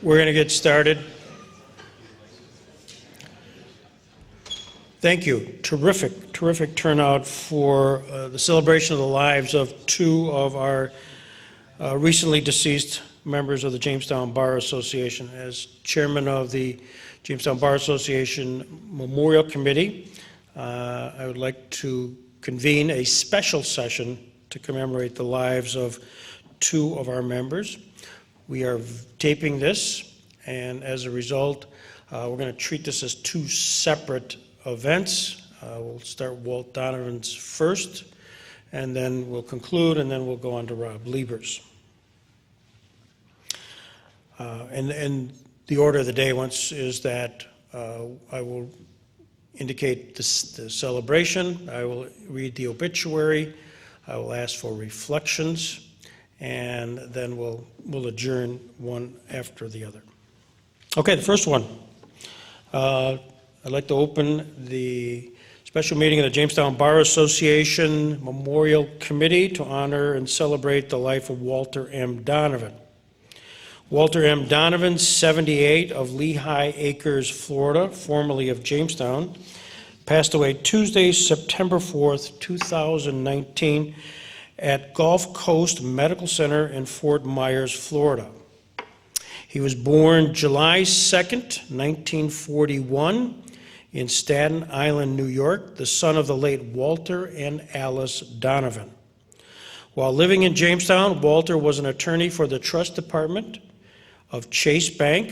We're going to get started. Thank you. Terrific turnout for the celebration of the lives of two of our recently deceased members of the Jamestown Bar Association. As chairman of the Jamestown Bar Association Memorial Committee, I would like to convene a special session to commemorate the lives of two of our members. We are taping this, and as a result, we're going to treat this as two separate events. We'll start Walt Donovan's first, and then we'll conclude, and then we'll go on to Rob Liebers. And the order of the day is that I will indicate the celebration, I will read the obituary, I will ask for reflections, and then we'll adjourn one after the other. Okay, the first one. I'd like to open the special meeting of the Jamestown Bar Association Memorial Committee to honor and celebrate the life of Walter M. Donovan. Walter M. Donovan, 78, of Lehigh Acres, Florida, formerly of Jamestown, passed away Tuesday, September 4th, 2019, at Gulf Coast Medical Center in Fort Myers, Florida. He was born July 2nd, 1941, in Staten Island, New York, the son of the late Walter and Alice Donovan. While living in Jamestown, Walter was an attorney for the Trust Department of Chase Bank,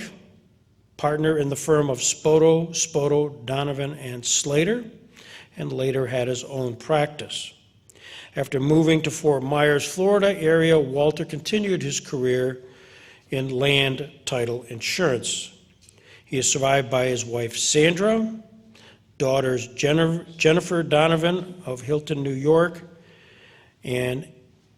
partner in the firm of Spoto, Donovan, and Slater, and later had his own practice. After moving to Fort Myers, Florida area, Walter continued his career in land title insurance. He is survived by his wife, Sandra, daughters Jennifer Donovan of Hilton, New York, and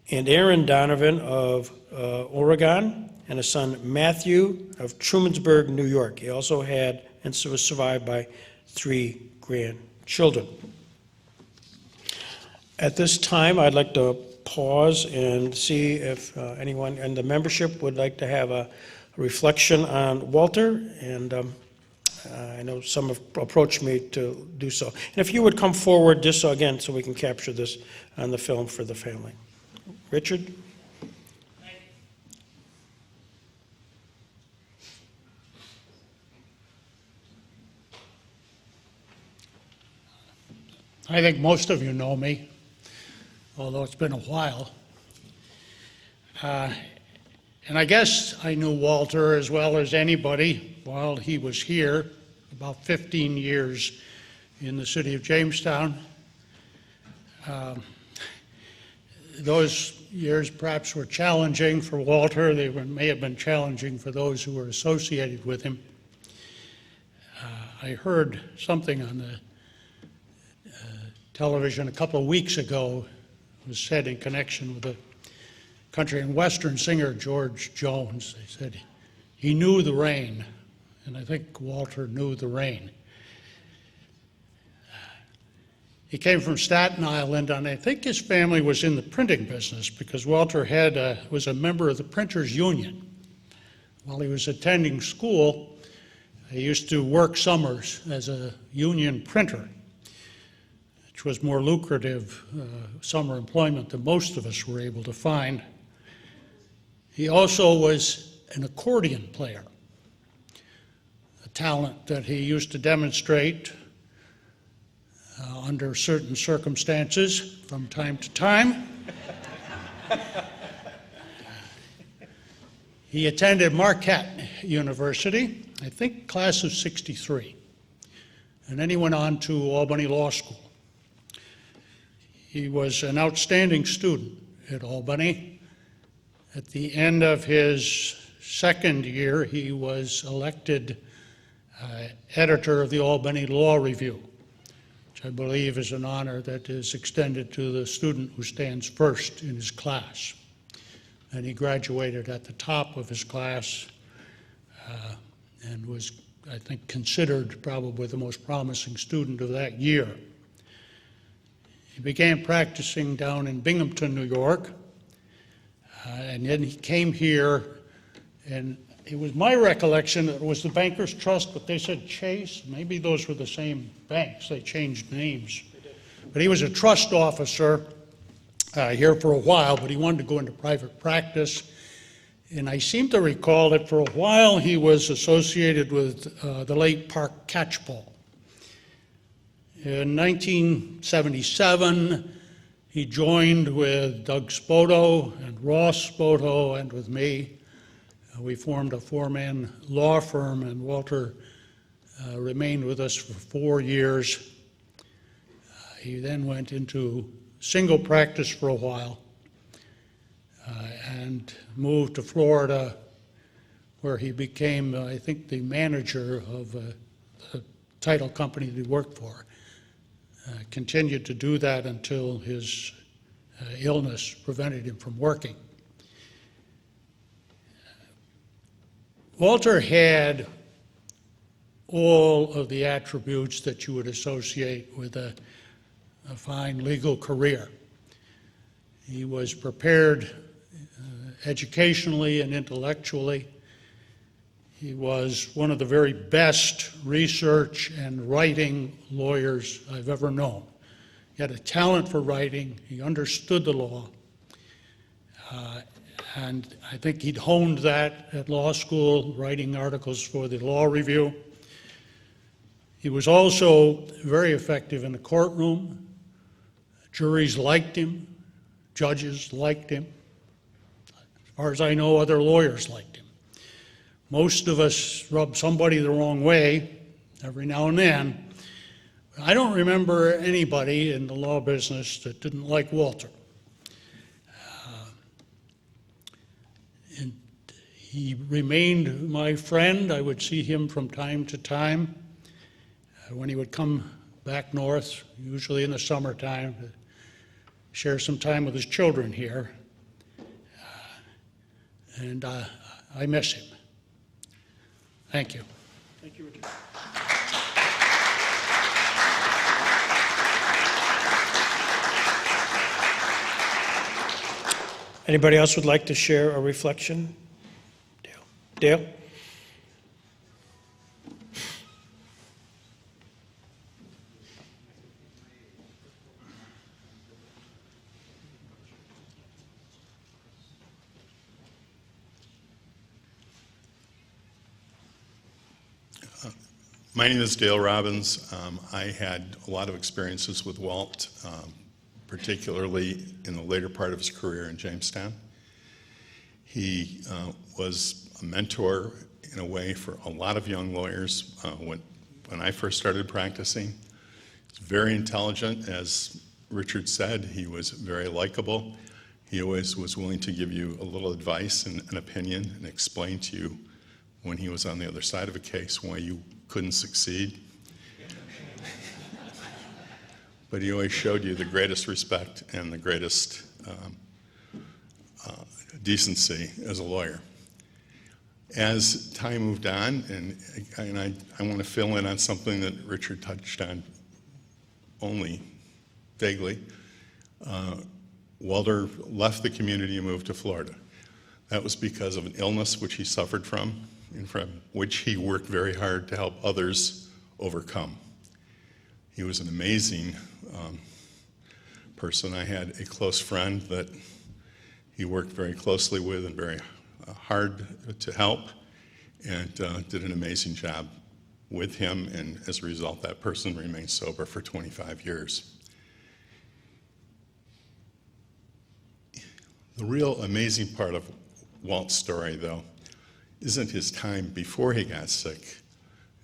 Aaron Donovan of Oregon, and a son, Matthew, of Trumansburg, New York. He also had and was survived by 3 grandchildren. At this time, I'd like to pause and see if anyone in the membership would like to have a reflection on Walter, and I know some have approached me to do so. And if you would come forward just so, again, so we can capture this on the film for the family. Richard? I think most of you know me, although it's been a while. And I guess I knew Walter as well as anybody while he was here, about 15 years in the city of Jamestown. Those years perhaps were challenging for Walter. They may have been challenging for those who were associated with him. I heard something on the television a couple of weeks ago. It was said in connection with the country and western singer George Jones. They said he knew the rain, and I think Walter knew the rain. He came from Staten Island, and I think his family was in the printing business because Walter was a member of the Printers Union. While he was attending school, he used to work summers as a union printer, which was more lucrative summer employment than most of us were able to find. He also was an accordion player, a talent that he used to demonstrate under certain circumstances from time to time. He attended Marquette University, I think class of '63, and then he went on to Albany Law School. He was an outstanding student at Albany. At the end of his second year, he was elected editor of the Albany Law Review, which I believe is an honor that is extended to the student who stands first in his class. And he graduated at the top of his class and was, I think, considered probably the most promising student of that year. He began practicing down in Binghamton, New York, and then he came here, and it was my recollection that it was the Bankers Trust, but they said Chase. Maybe those were the same banks. They changed names. But he was a trust officer here for a while, but he wanted to go into private practice. And I seem to recall that for a while he was associated with the late Park Catchpole. In 1977, he joined with Doug Spoto and Ross Spoto and with me. We formed a four-man law firm, and Walter remained with us for 4 years. He then went into single practice for a while and moved to Florida, where he became, I think, the manager of the title company that he worked for. Continued to do that until his illness prevented him from working. Walter had all of the attributes that you would associate with a fine legal career. He was prepared educationally and intellectually. He was one of the very best research and writing lawyers I've ever known. He had a talent for writing. He understood the law. And I think he'd honed that at law school, writing articles for the Law Review. He was also very effective in the courtroom. Juries liked him. Judges liked him. As far as I know, other lawyers liked him. Most of us rub somebody the wrong way every now and then. I don't remember anybody in the law business that didn't like Walter. And he remained my friend. I would see him from time to time when he would come back north, usually in the summertime, to share some time with his children here. And I miss him. Thank you. Thank you, Richard. Anybody else would like to share a reflection? Dale? My name is Dale Robbins. I had a lot of experiences with Walt, particularly in the later part of his career in Jamestown. He was a mentor in a way for a lot of young lawyers when I first started practicing. He's very intelligent, as Richard said. He was very likable. He always was willing to give you a little advice and an opinion and explain to you when he was on the other side of a case why you couldn't succeed. But he always showed you the greatest respect and the greatest decency as a lawyer. As time moved on, and I want to fill in on something that Richard touched on only vaguely, Walter left the community and moved to Florida. That was because of an illness which he suffered from, and from which he worked very hard to help others overcome. He was an amazing person. I had a close friend that he worked very closely with and very hard to help, and did an amazing job with him, and as a result, that person remained sober for 25 years. The real amazing part of Walt's story, though, isn't his time before he got sick,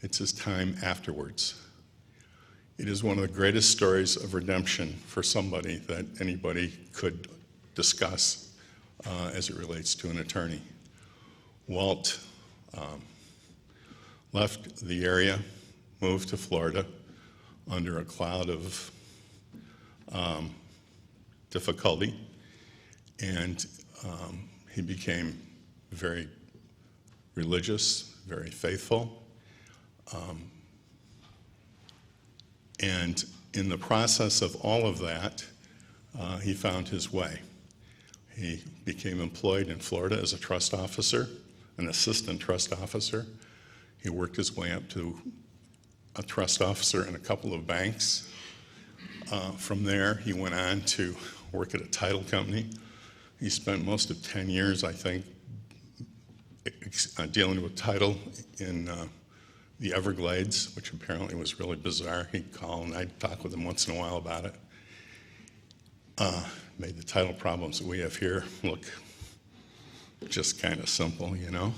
it's his time afterwards. It is one of the greatest stories of redemption for somebody that anybody could discuss as it relates to an attorney. Walt left the area, moved to Florida under a cloud of difficulty, and he became very religious, very faithful, and in the process of all of that, he found his way. He became employed in Florida as a trust officer, an assistant trust officer. He worked his way up to a trust officer in a couple of banks. From there, he went on to work at a title company. He spent most of 10 years, I think, dealing with title in the Everglades, which apparently was really bizarre. He'd call and I'd talk with him once in a while about it. Made the title problems that we have here look just kind of simple, you know.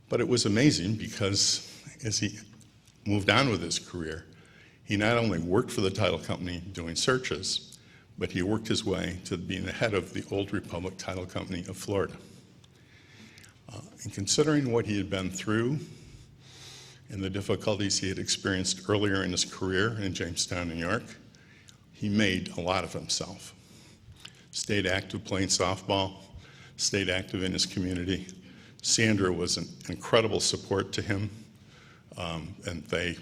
But it was amazing because as he moved on with his career, he not only worked for the title company doing searches, but he worked his way to being the head of the Old Republic Title Company of Florida. And considering what he had been through and the difficulties he had experienced earlier in his career in Jamestown, New York, he made a lot of himself. Stayed active playing softball, stayed active in his community. Sandra was an incredible support to him, and they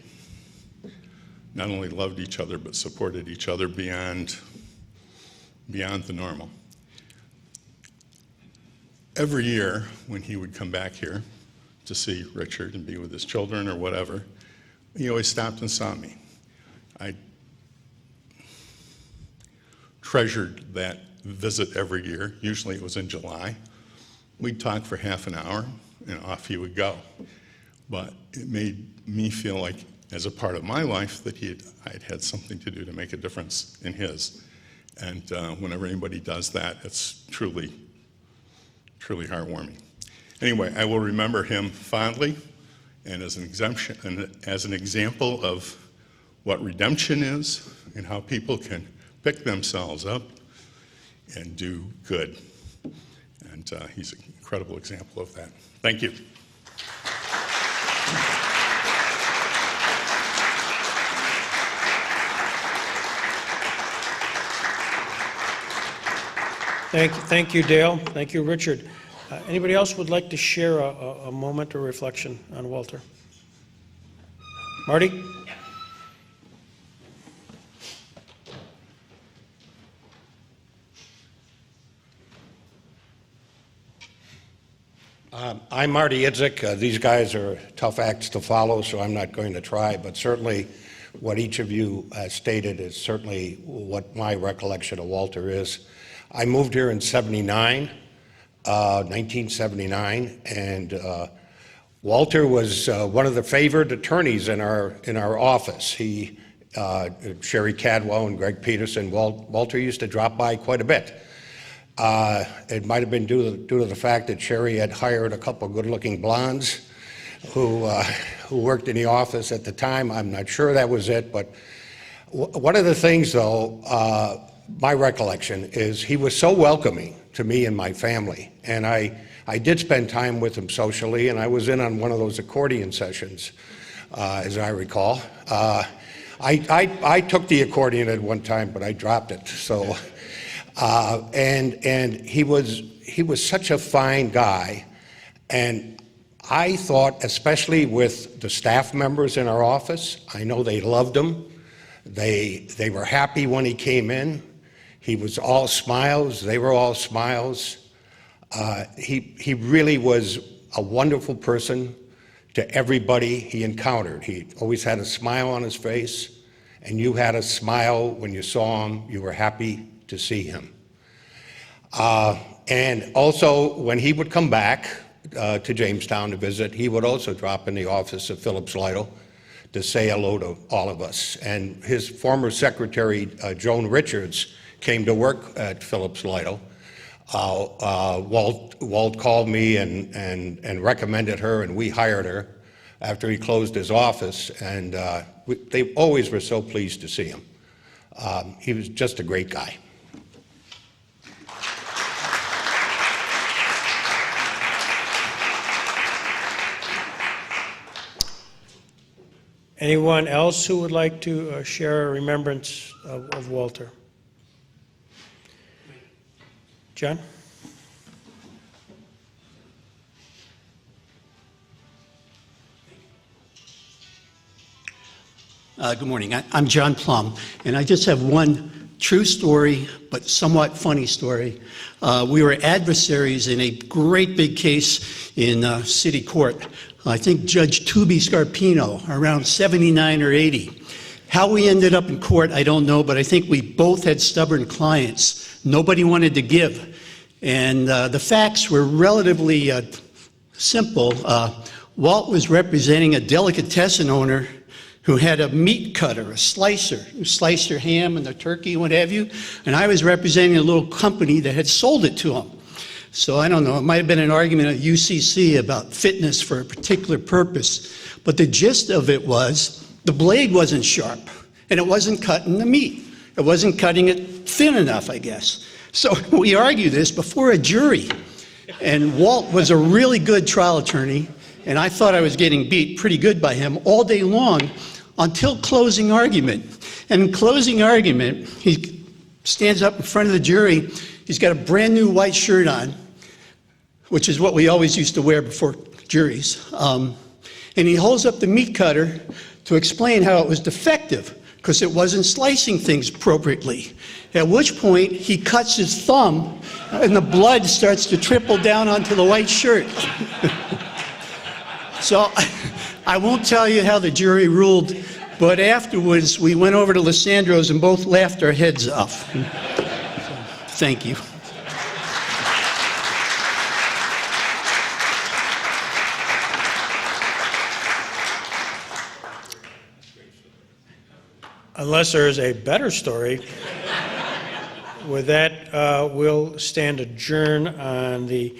not only loved each other, but supported each other beyond the normal. Every year when he would come back here to see Richard and be with his children or whatever, he always stopped and saw me. I treasured that visit every year. Usually it was in July. We'd talk for half an hour and off he would go. But it made me feel like, as a part of my life, that I'd had something to do to make a difference in his. And whenever anybody does that, it's truly, truly heartwarming. Anyway, I will remember him fondly, and as an example of what redemption is and how people can pick themselves up and do good. And he's an incredible example of that. Thank you. Thank you, Dale. Thank you, Richard. Anybody else would like to share a moment or reflection on Walter? Marty? I'm Marty Idzik. These guys are tough acts to follow, so I'm not going to try, but certainly what each of you stated is certainly what my recollection of Walter is. I moved here in 1979, and Walter was one of the favored attorneys in our office. He, Sherry Cadwell and Greg Peterson, Walter used to drop by quite a bit. It might have been due to the fact that Sherry had hired a couple of good-looking blondes who worked in the office at the time. I'm not sure that was it, but one of the things, though, my recollection is he was so welcoming to me and my family, and I did spend time with him socially, and I was in on one of those accordion sessions, as I recall. I took the accordion at one time, but I dropped it. So, and he was such a fine guy, and I thought, especially with the staff members in our office, I know they loved him. They were happy when he came in. He was all smiles. They were all smiles. He really was a wonderful person to everybody he encountered. He always had a smile on his face, and you had a smile when you saw him. You were happy to see him. And also, when he would come back to Jamestown to visit, he would also drop in the office of Phillips Lytle to say hello to all of us. And his former secretary, Joan Richards, came to work at Phillips Lytle. Walt called me and recommended her, and we hired her after he closed his office, and they always were so pleased to see him. He was just a great guy. Anyone else who would like to share a remembrance of Walter? John? Good morning. I'm John Plum, and I just have one True story, but somewhat funny story. We were adversaries in a great big case in city court. I think Judge Tubi Scarpino, around 79 or 80. How we ended up in court, I don't know, but I think we both had stubborn clients. Nobody wanted to give. And the facts were relatively simple. Walt was representing a delicatessen owner who had a meat cutter, a slicer, who sliced your ham and the turkey and what have you. And I was representing a little company that had sold it to him. So I don't know, it might have been an argument at UCC about fitness for a particular purpose. But the gist of it was, the blade wasn't sharp, and it wasn't cutting the meat. It wasn't cutting it thin enough, I guess. So we argued this before a jury. And Walt was a really good trial attorney, and I thought I was getting beat pretty good by him all day long until closing argument. And in closing argument, he stands up in front of the jury. He's got a brand new white shirt on, which is what we always used to wear before juries. And he holds up the meat cutter to explain how it was defective because it wasn't slicing things appropriately. At which point, he cuts his thumb and the blood starts to trickle down onto the white shirt. So I won't tell you how the jury ruled, but afterwards we went over to Lissandro's and both laughed our heads off. So, thank you. Unless there is a better story, with that, we'll stand adjourned on the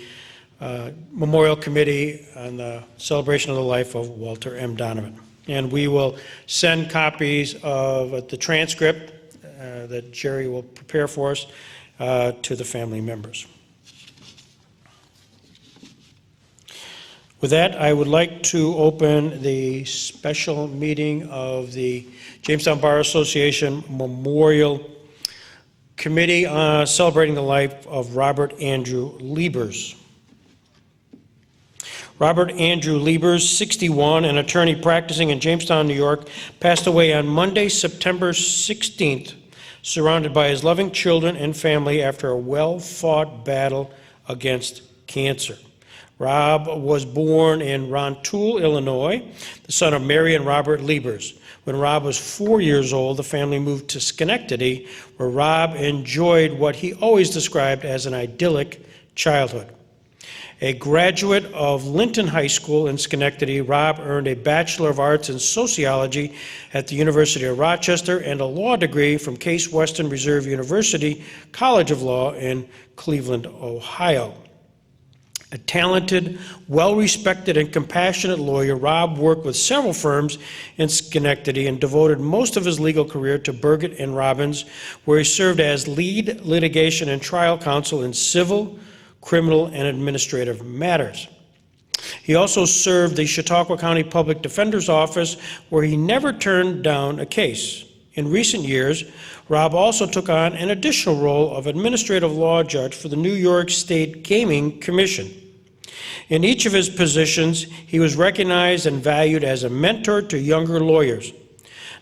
Memorial Committee on the celebration of the life of Walter M. Donovan. And we will send copies of the transcript that Jerry will prepare for us to the family members. With that, I would like to open the special meeting of the Jamestown Bar Association Memorial Committee celebrating the life of Robert Andrew Liebers. Robert Andrew Liebers, 61, an attorney practicing in Jamestown, New York, passed away on Monday, September 16th, surrounded by his loving children and family after a well-fought battle against cancer. Rob was born in Rontoul, Illinois, the son of Mary and Robert Liebers. When Rob was 4 years old, the family moved to Schenectady, where Rob enjoyed what he always described as an idyllic childhood. A graduate of Linton High School in Schenectady, Rob earned a Bachelor of Arts in Sociology at the University of Rochester and a law degree from Case Western Reserve University College of Law in Cleveland, Ohio. A talented, well-respected, and compassionate lawyer, Rob worked with several firms in Schenectady and devoted most of his legal career to Burgett and Robbins, where he served as lead litigation and trial counsel in civil, criminal, and administrative matters. He also served the Chautauqua County Public Defender's Office, where he never turned down a case. In recent years, Rob also took on an additional role of administrative law judge for the New York State Gaming Commission. In each of his positions, he was recognized and valued as a mentor to younger lawyers.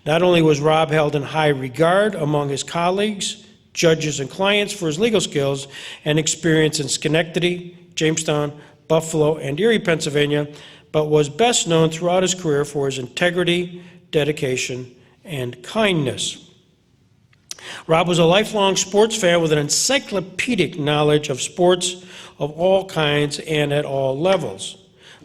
Not only was Rob held in high regard among his colleagues, judges, and clients for his legal skills and experience in Schenectady, Jamestown, Buffalo, and Erie, Pennsylvania, but was best known throughout his career for his integrity, dedication, and kindness. Rob was a lifelong sports fan with an encyclopedic knowledge of sports of all kinds and at all levels.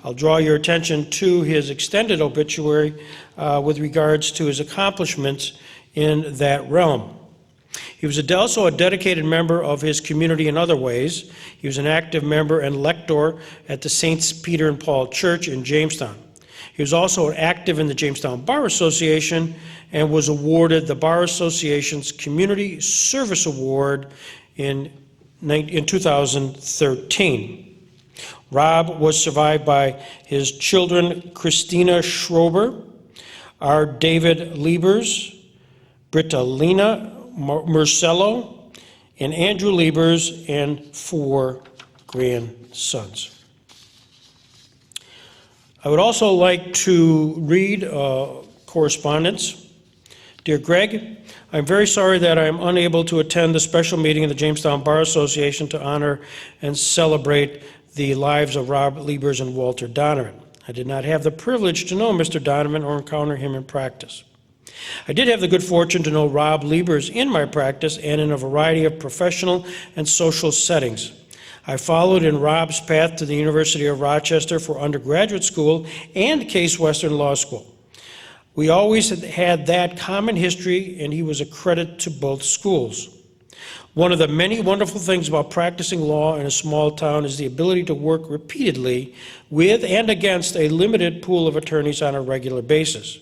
I'll draw your attention to his extended obituary with regards to his accomplishments in that realm. He was also a dedicated member of his community in other ways. He was an active member and lector at the Saints Peter and Paul Church in Jamestown. He was also active in the Jamestown Bar Association and was awarded the Bar Association's Community Service Award in 2013. Rob was survived by his children, Christina Schrober, R. David Liebers, Britalina Marcello, and Andrew Liebers, and 4 grandsons. I would also like to read correspondence. Dear Greg, I'm very sorry that I am unable to attend the special meeting of the Jamestown Bar Association to honor and celebrate the lives of Rob Liebers and Walter Donovan. I did not have the privilege to know Mr. Donovan or encounter him in practice. I did have the good fortune to know Rob Liebers in my practice and in a variety of professional and social settings. I followed in Rob's path to the University of Rochester for undergraduate school and Case Western Law School. We always had that common history, and he was a credit to both schools. One of the many wonderful things about practicing law in a small town is the ability to work repeatedly with and against a limited pool of attorneys on a regular basis.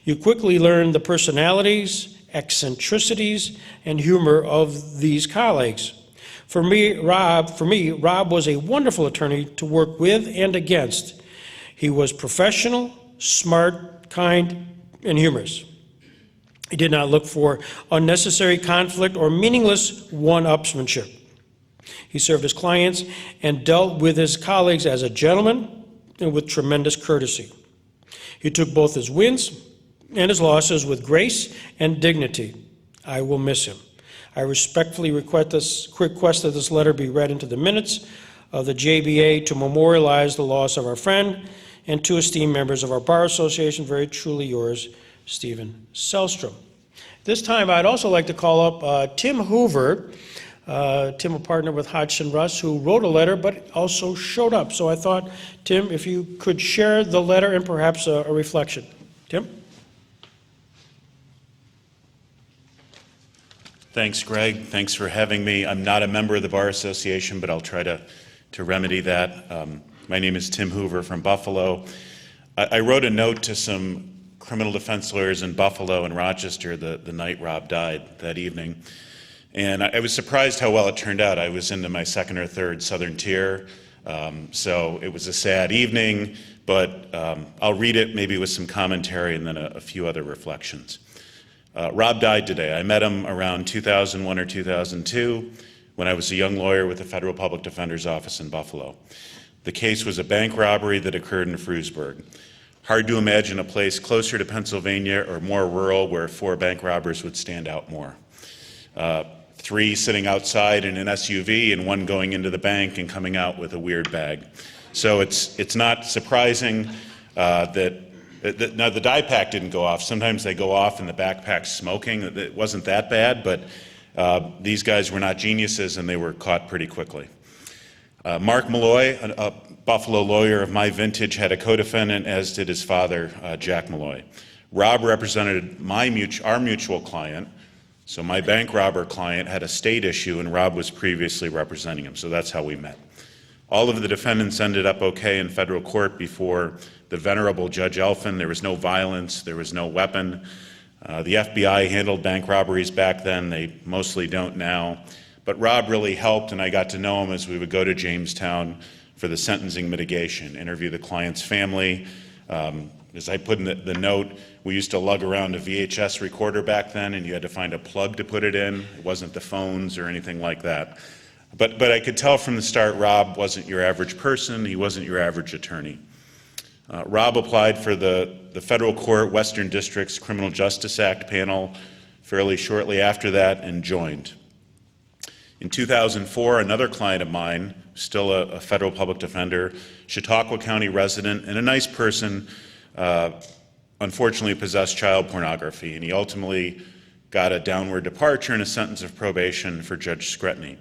You quickly learn the personalities, eccentricities, and humor of these colleagues. For me, Rob was a wonderful attorney to work with and against. He was professional, smart, kind, and humorous. He did not look for unnecessary conflict or meaningless one-upsmanship. He served his clients and dealt with his colleagues as a gentleman and with tremendous courtesy. He took both his wins and his losses with grace and dignity. I will miss him. I respectfully request that this letter be read into the minutes of the JBA to memorialize the loss of our friend and to esteemed members of our Bar Association. Very truly yours, Stephen Selstrom. This time, I'd also like to call up Tim Hoover. Tim, a partner with Hodgson Russ, who wrote a letter but also showed up. So I thought, Tim, if you could share the letter and perhaps a reflection. Tim? Thanks, Greg. Thanks for having me. I'm not a member of the Bar Association, but I'll try to remedy that. My name is Tim Hoover from Buffalo. I wrote a note to some criminal defense lawyers in Buffalo and Rochester the night Rob died that evening. And I was surprised how well it turned out. I was into my second or third Southern tier, so it was a sad evening, but I'll read it maybe with some commentary and then a few other reflections. Rob died today. I met him around 2001 or 2002 when I was a young lawyer with the Federal Public Defender's Office in Buffalo. The case was a bank robbery that occurred in Frewsburg. Hard to imagine a place closer to Pennsylvania or more rural where 4 bank robbers would stand out more. 3 sitting outside in an SUV and 1 going into the bank and coming out with a weird bag. So it's not surprising that now the dye pack didn't go off. Sometimes they go off and the backpack's smoking. It wasn't that bad, but these guys were not geniuses and they were caught pretty quickly. Mark Malloy, a Buffalo lawyer of my vintage, had a co-defendant, as did his father, Jack Malloy. Rob represented our mutual client, so my bank robber client had a state issue and Rob was previously representing him, so that's how we met. All of the defendants ended up okay in federal court before the venerable Judge Elfin. There was no violence, there was no weapon. The FBI handled bank robberies back then, they mostly don't now. But Rob really helped, and I got to know him as we would go to Jamestown for the sentencing mitigation, interview the client's family. As I put in the note, we used to lug around a VHS recorder back then, and you had to find a plug to put it in. It wasn't the phones or anything like that. But I could tell from the start Rob wasn't your average person, he wasn't your average attorney. Rob applied for the federal court Western District's Criminal Justice Act panel fairly shortly after that and joined. In 2004, another client of mine, still a federal public defender, Chautauqua County resident and a nice person, unfortunately possessed child pornography, and he ultimately got a downward departure and a sentence of probation for Judge Scretany.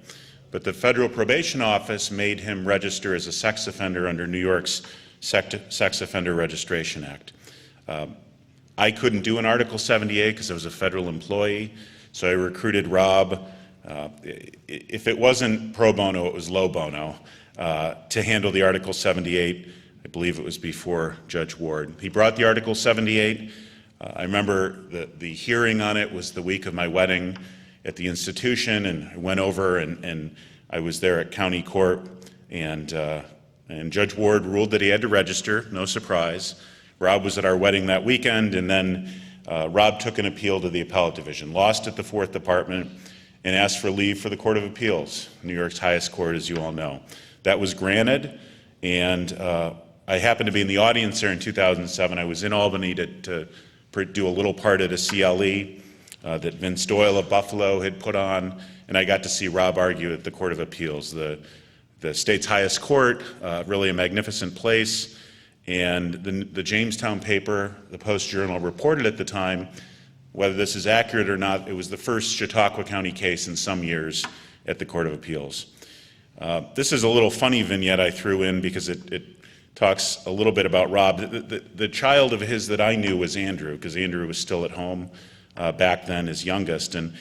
But the Federal Probation Office made him register as a sex offender under New York's Sex Offender Registration Act. I couldn't do an Article 78 because I was a federal employee, so I recruited Rob. If it wasn't pro bono, it was low bono, to handle the Article 78. I believe it was before Judge Ward. He brought the Article 78. I remember the hearing on it was the week of my wedding at the institution, and I went over and I was there at county court, and Judge Ward ruled that he had to register, no surprise. Rob was at our wedding that weekend, and then Rob took an appeal to the appellate division, lost at the 4th Department, and asked for leave for the Court of Appeals, New York's highest court, as you all know. That was granted, and I happened to be in the audience there in 2007. I was in Albany to do a little part at a CLE. that Vince Doyle of Buffalo had put on, and I got to see Rob argue at the Court of Appeals, the state's highest court, really a magnificent place. And the Jamestown paper, the Post-Journal, reported at the time, whether this is accurate or not, it was the first Chautauqua County case in some years at the Court of Appeals. This is a little funny vignette I threw in because it talks a little bit about Rob. The child of his that I knew was Andrew, because Andrew was still at home back then, his youngest. And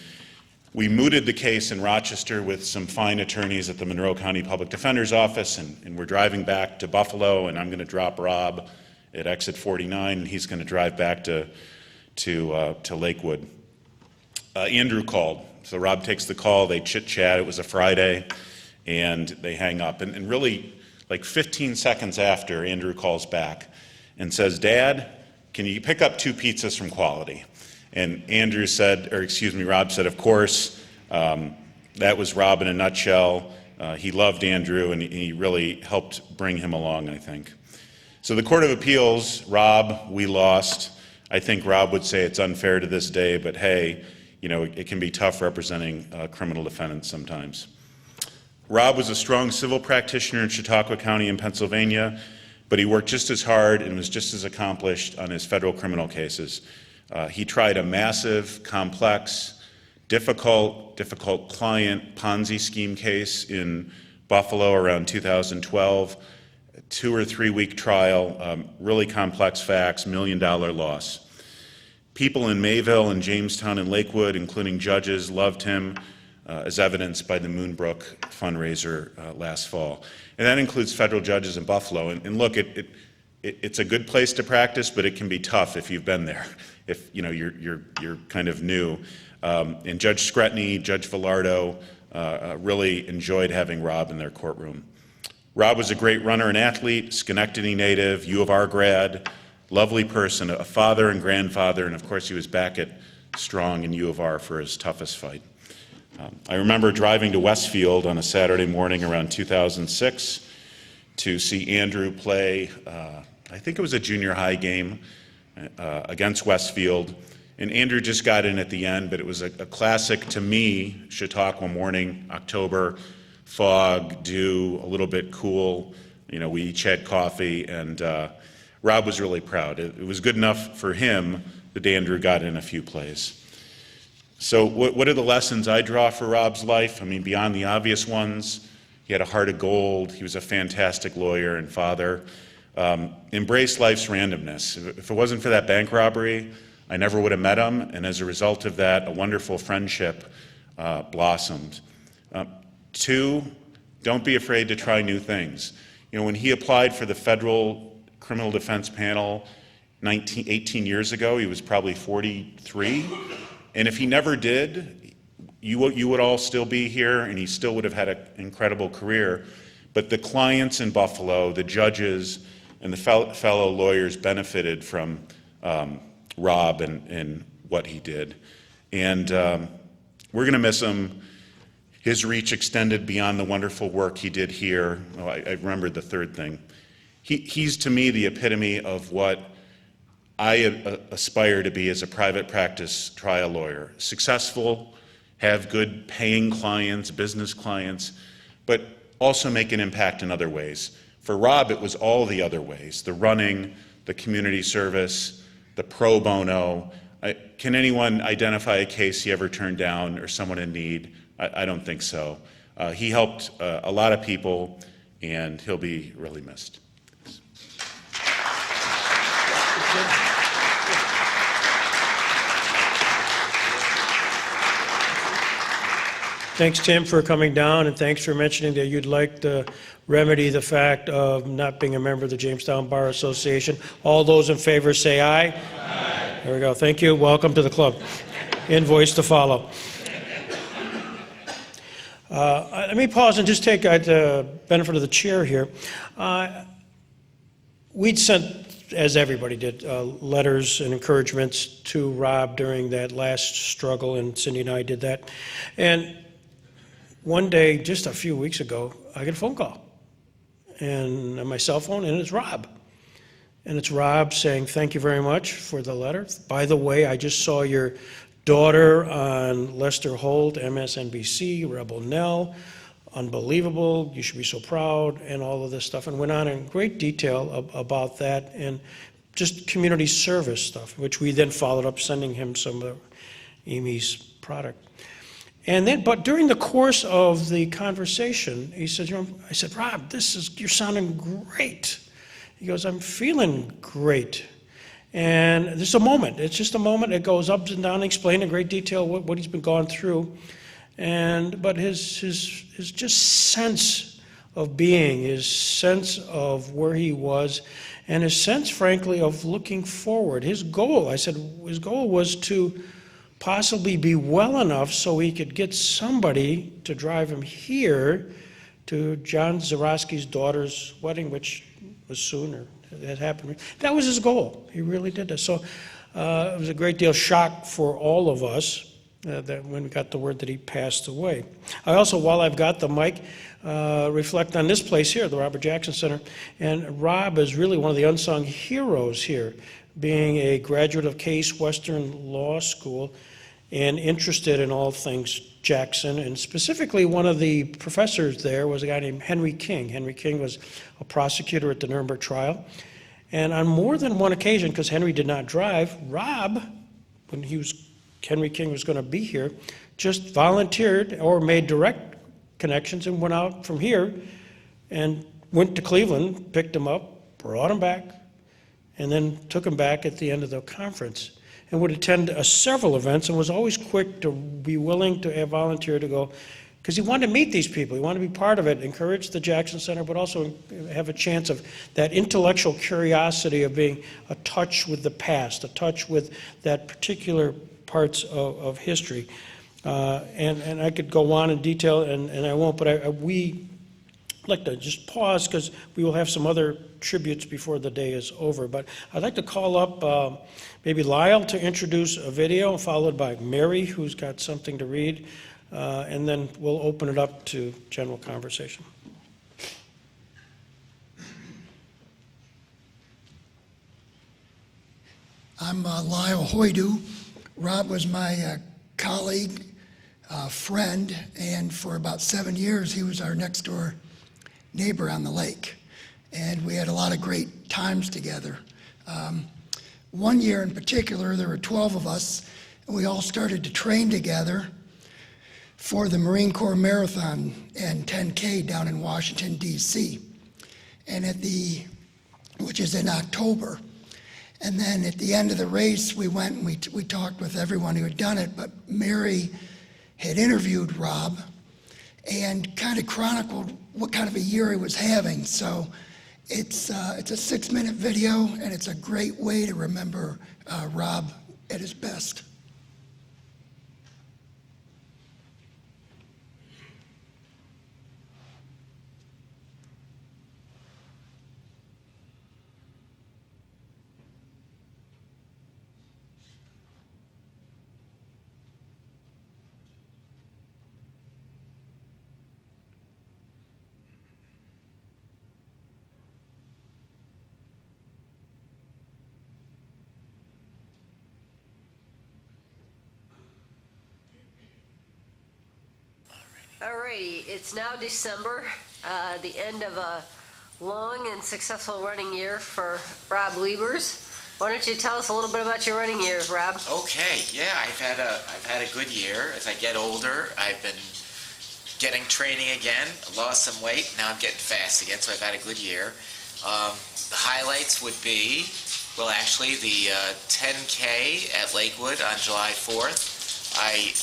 we mooted the case in Rochester with some fine attorneys at the Monroe County Public Defender's Office, and we're driving back to Buffalo, and I'm going to drop Rob at exit 49, and he's going to drive back to Lakewood. Andrew called. So Rob takes the call, they chit-chat, it was a Friday, and they hang up. And really, like 15 seconds after, Andrew calls back and says, "Dad, can you pick up 2 pizzas from Quality?" And Rob said, "Of course." That was Rob in a nutshell. He loved Andrew, and he really helped bring him along, I think. So the Court of Appeals, Rob, we lost. I think Rob would say it's unfair to this day, but hey, it can be tough representing criminal defendants sometimes. Rob was a strong civil practitioner in Chautauqua County in Pennsylvania, but he worked just as hard and was just as accomplished on his federal criminal cases. He tried a massive, complex, difficult client Ponzi scheme case in Buffalo around 2012, 2 or 3 week trial, really complex facts, $1 million loss. People in Mayville and Jamestown and Lakewood, including judges, loved him, as evidenced by the Moonbrook fundraiser last fall. And that includes federal judges in Buffalo. And look, it's a good place to practice, but it can be tough if you've been there, if you're kind of new. And Judge Scretany, Judge Villardo really enjoyed having Rob in their courtroom. Rob was a great runner and athlete, Schenectady native, U of R grad, lovely person, a father and grandfather, and of course he was back at Strong in U of R for his toughest fight. I remember driving to Westfield on a Saturday morning around 2006 to see Andrew play, I think it was a junior high game against Westfield. And Andrew just got in at the end, but it was a classic, to me, Chautauqua morning, October, fog, dew, a little bit cool. We each had coffee, and Rob was really proud. It was good enough for him that Andrew got in a few plays. So what are the lessons I draw for Rob's life? I mean, beyond the obvious ones, he had a heart of gold. He was a fantastic lawyer and father. Embrace life's randomness. If it wasn't for that bank robbery, I never would have met him, and as a result of that, a wonderful friendship blossomed. 2, don't be afraid to try new things. When he applied for the federal criminal defense panel 18 years ago, he was probably 43. And if he never did, you would all still be here, and he still would have had an incredible career. But the clients in Buffalo, the judges, and the fellow lawyers benefited from Rob and what he did. And we're going to miss him. His reach extended beyond the wonderful work he did here. Oh, I remembered the third thing. He's, to me, the epitome of what I aspire to be as a private practice trial lawyer. Successful, have good paying clients, business clients, but also make an impact in other ways. For Rob, it was all the other ways: the running, the community service, the pro bono. Can anyone identify a case he ever turned down or someone in need? I don't think so. He helped a lot of people, and he'll be really missed. Thanks, Tim, for coming down, and thanks for mentioning that you'd like to remedy the fact of not being a member of the Jamestown Bar Association. All those in favor say aye. Aye. There we go. Thank you. Welcome to the club. Invoice to follow. Let me pause and just take the benefit of the chair here. We'd sent, as everybody did, letters and encouragements to Rob during that last struggle, and Cindy and I did that. And one day, just a few weeks ago, I get a phone call, and on my cell phone, and it's Rob. And it's Rob saying, "Thank you very much for the letter. By the way, I just saw your daughter on Lester Holt, MSNBC, Rebel Nell, unbelievable, you should be so proud, and all of this stuff, and went on in great detail about that, and just community service stuff, which we then followed up sending him some of Amy's product. And then, but during the course of the conversation, he said, I said, Rob, you're sounding great. He goes, I'm feeling great. And there's a moment, it's just a moment, it goes up and down, explain in great detail what he's been going through. But his just sense of being, his sense of where he was, and his sense, frankly, of looking forward. His goal, I said, his goal was to possibly be well enough so he could get somebody to drive him here to John Zarowski's daughter's wedding, which was soon, or had happened. That was his goal. He really did that. So it was a great deal shock for all of us that when we got the word that he passed away. I also, while I've got the mic, reflect on this place here, the Robert Jackson Center. And Rob is really one of the unsung heroes here, being a graduate of Case Western Law School and interested in all things Jackson. And specifically, one of the professors there was a guy named Henry King. Henry King was a prosecutor at the Nuremberg trial. And on more than one occasion, because Henry did not drive, Rob, when Henry King was going to be here, just volunteered or made direct connections and went out from here and went to Cleveland, picked him up, brought him back, and then took him back at the end of the conference, and would attend several events and was always quick to be willing to have volunteer to go, because he wanted to meet these people. He wanted to be part of it, encourage the Jackson Center, but also have a chance of that intellectual curiosity of being a touch with the past, a touch with that particular parts of history. And I could go on in detail, and I won't, but I'd like to just pause because we will have some other tributes before the day is over. But I'd like to call up maybe Lyle to introduce a video, followed by Mary, who's got something to read, and then we'll open it up to general conversation. I'm Lyle Hoydu. Rob was my colleague, friend, and for about 7 years he was our next door neighbor on the lake. And we had a lot of great times together. One year in particular, there were 12 of us, and we all started to train together for the Marine Corps Marathon and 10K down in Washington, D.C. And which is in October. And then at the end of the race, we went and we talked with everyone who had done it, but Mary had interviewed Rob and kind of chronicled what kind of a year he was having. So it's a 6-minute video, and it's a great way to remember Rob at his best. Alrighty, it's now December, the end of a long and successful running year for Rob Liebers. Why don't you tell us a little bit about your running years, Rob? Okay, yeah, I've had a good year. As I get older, I've been getting training again, lost some weight, now I'm getting fast again, so I've had a good year. The highlights would be, well, actually, the 10K at Lakewood on July 4th. I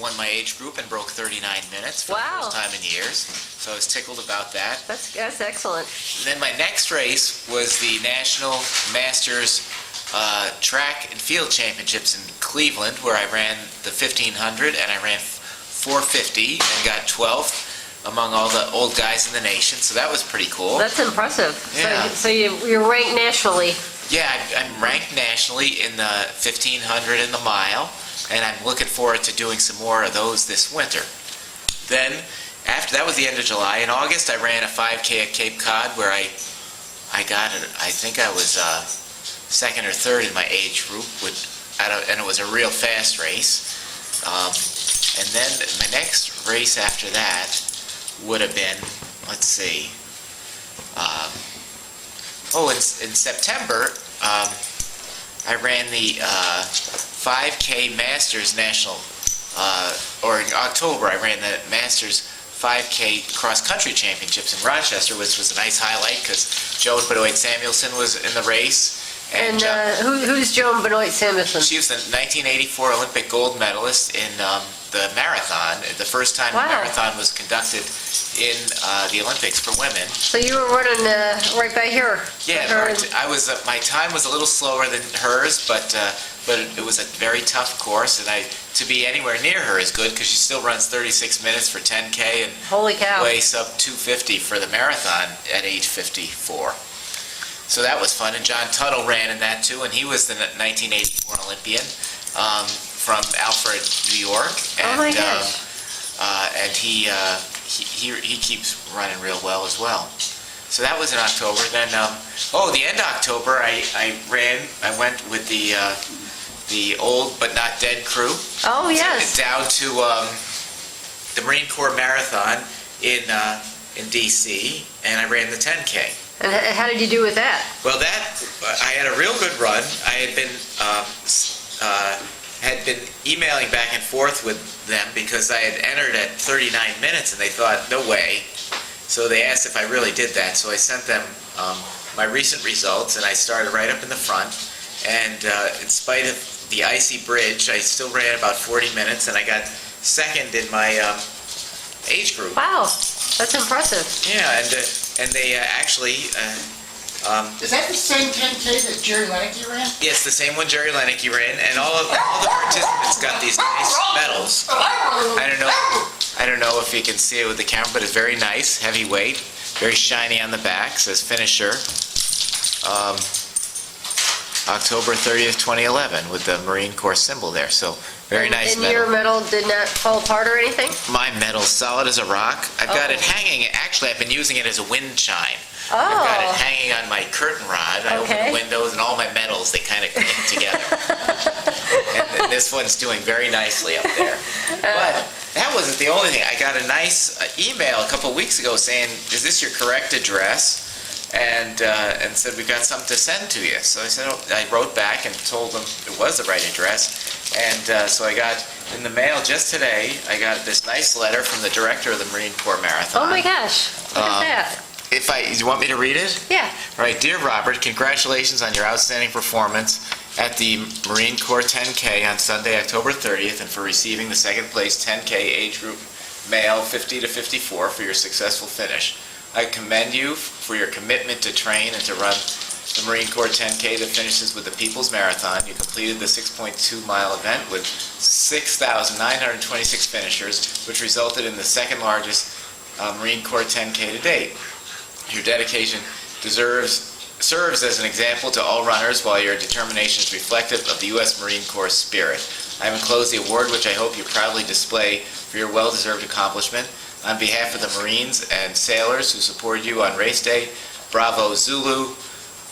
won my age group and broke 39 minutes for the first time in years, so I was tickled about that. That's excellent. And then my next race was the National Masters Track and Field Championships in Cleveland, where I ran the 1500 and I ran 450 and got 12th among all the old guys in the nation, so that was pretty cool. That's impressive. Yeah. So you're ranked nationally. Yeah, I'm ranked nationally in the 1500 and the mile, and I'm looking forward to doing some more of those this winter. Then, after that was the end of July. In August, I ran a 5K at Cape Cod where I got it. I think I was second or third in my age group with and it was a real fast race. And then my next race after that would have been, let's see, in September, I ran the 5K Masters National, or in October, I ran the Masters 5K cross-country championships in Rochester, which was a nice highlight because Joan Benoit Samuelson was in the race. And who's Joan Benoit Samuelson? She was the 1984 Olympic gold medalist in the marathon, the first time Wow. the marathon was conducted in the Olympics for women. So you were running right by here. Yeah, my time was a little slower than hers, but it was a very tough course, and to be anywhere near her is good because she still runs 36 minutes for 10K and Holy cow. way sub 250 for the marathon at age 54. So that was fun, and John Tuttle ran in that too, and he was the 1984 Olympian from Alfred, New York. And, Oh my gosh. And he keeps running real well as well. So that was in October. Then, the end of October, I went with the old but not dead crew. Oh, yes. Down to the Marine Corps Marathon in D.C., and I ran the 10K. And how did you do with that? Well, I had a real good run. I had been emailing back and forth with them because I had entered at 39 minutes, and they thought, no way. So they asked if I really did that. So I sent them my recent results, and I started right up in the front. And in spite of the icy bridge, I still ran about 40 minutes, and I got second in my age group. Wow, that's impressive. Yeah, and they actually... Is that the same 10K that Jerry Lennicky ran? Yes, the same one Jerry Lennicky ran, and all the participants got these nice medals. I don't know if you can see it with the camera, but it's very nice, heavyweight, very shiny on the back. Says finisher, October 30th, 2011, with the Marine Corps symbol there. So very nice And medal. your medal did not fall apart or anything? My medal's solid as a rock. I've got it hanging. Actually, I've been using it as a wind chime. Oh. I've got it hanging on my curtain rod. I open Okay. the windows, and all my medals, they kind of click together. And this one's doing very nicely up there. But that wasn't the only thing. I got a nice email a couple weeks ago saying, is this your correct address? And said, we got something to send to you. So I said, I wrote back and told them it was the right address. And so I got in the mail just today, I got this nice letter from the director of the Marine Corps Marathon. Oh my gosh, look at that. You want me to read it? Yeah. All right, dear Robert, congratulations on your outstanding performance at the Marine Corps 10K on Sunday, October 30th, and for receiving the second place 10K age group male 50 to 54 for your successful finish. I commend you for your commitment to train and to run the Marine Corps 10K that finishes with the People's Marathon. You completed the 6.2-mile event with 6,926 finishers, which resulted in the second largest Marine Corps 10K to date. Your dedication serves as an example to all runners, while your determination is reflective of the U.S. Marine Corps spirit. I have enclosed the award, which I hope you proudly display for your well-deserved accomplishment. On behalf of the Marines and sailors who supported you on race day, bravo Zulu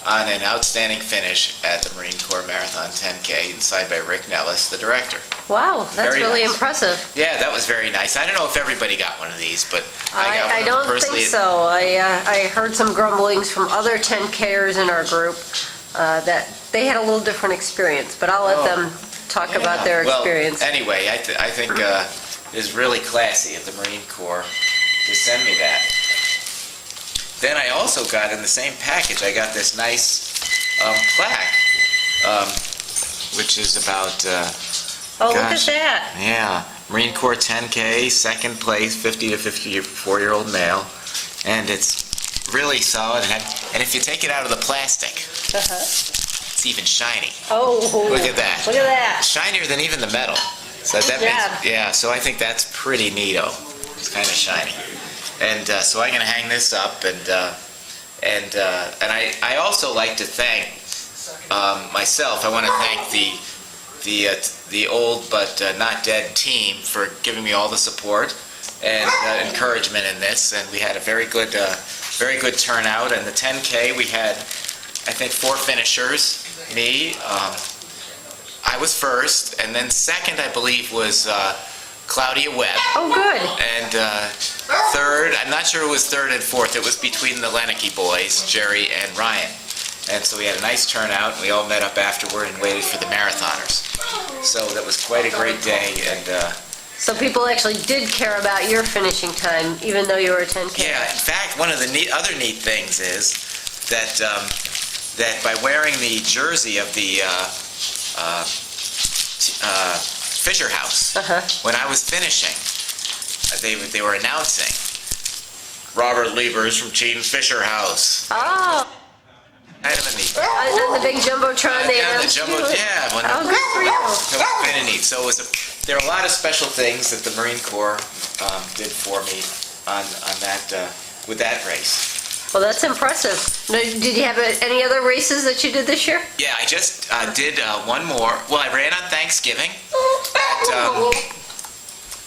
on an outstanding finish at the Marine Corps Marathon 10K, and signed by Rick Nellis, the director. Wow, that's Very really nice. impressive. Yeah, that was very nice. I don't know if everybody got one of these, but I got one I of them don't personally. think so. I heard some grumblings from other 10Kers in our group that they had a little different experience, but I'll let them talk about their experience. Well, anyway, I think it's really classy of the Marine Corps to send me that. Then I also got in the same package, I got this nice plaque, which is about, Oh, look at gosh. that. yeah, Marine Corps 10K, second place, 50 to 54-year-old male, and it's really solid, and if you take it out of the plastic, it's even shiny. Oh. Look at that. Look at that. Shinier than even the metal. So that Good makes, job. yeah, so I think that's pretty neato. It's kind of shiny. And so I'm going to hang this up, and I also like to thank myself. I want to thank the old but not dead team for giving me all the support and encouragement in this. And we had a very good turnout. And the 10K, we had, I think, 4 finishers. Me, I was first, and then second, I believe, was Claudia Webb. Oh, good. And third, I'm not sure it was third and fourth. It was between the Leneke boys, Jerry and Ryan. And so we had a nice turnout, and we all met up afterward and waited for the marathoners. So that was quite a great day, and So people actually did care about your finishing time, even though you were a 10K. yeah, in fact, one of the other neat things is that that by wearing the jersey of the Fisher House, when I was finishing, they were announcing Robert Liebers from Team Fisher House. Oh, Kind of a neat. on the big Jumbotron they Yeah, the announced jumbo, you. yeah. Oh, good for you. It was kind of neat. So it was there are a lot of special things that the Marine Corps did for me on that with that race. Well, that's impressive. Now, did you have any other races that you did this year? Yeah, I just did one more. Well, I ran on Thanksgiving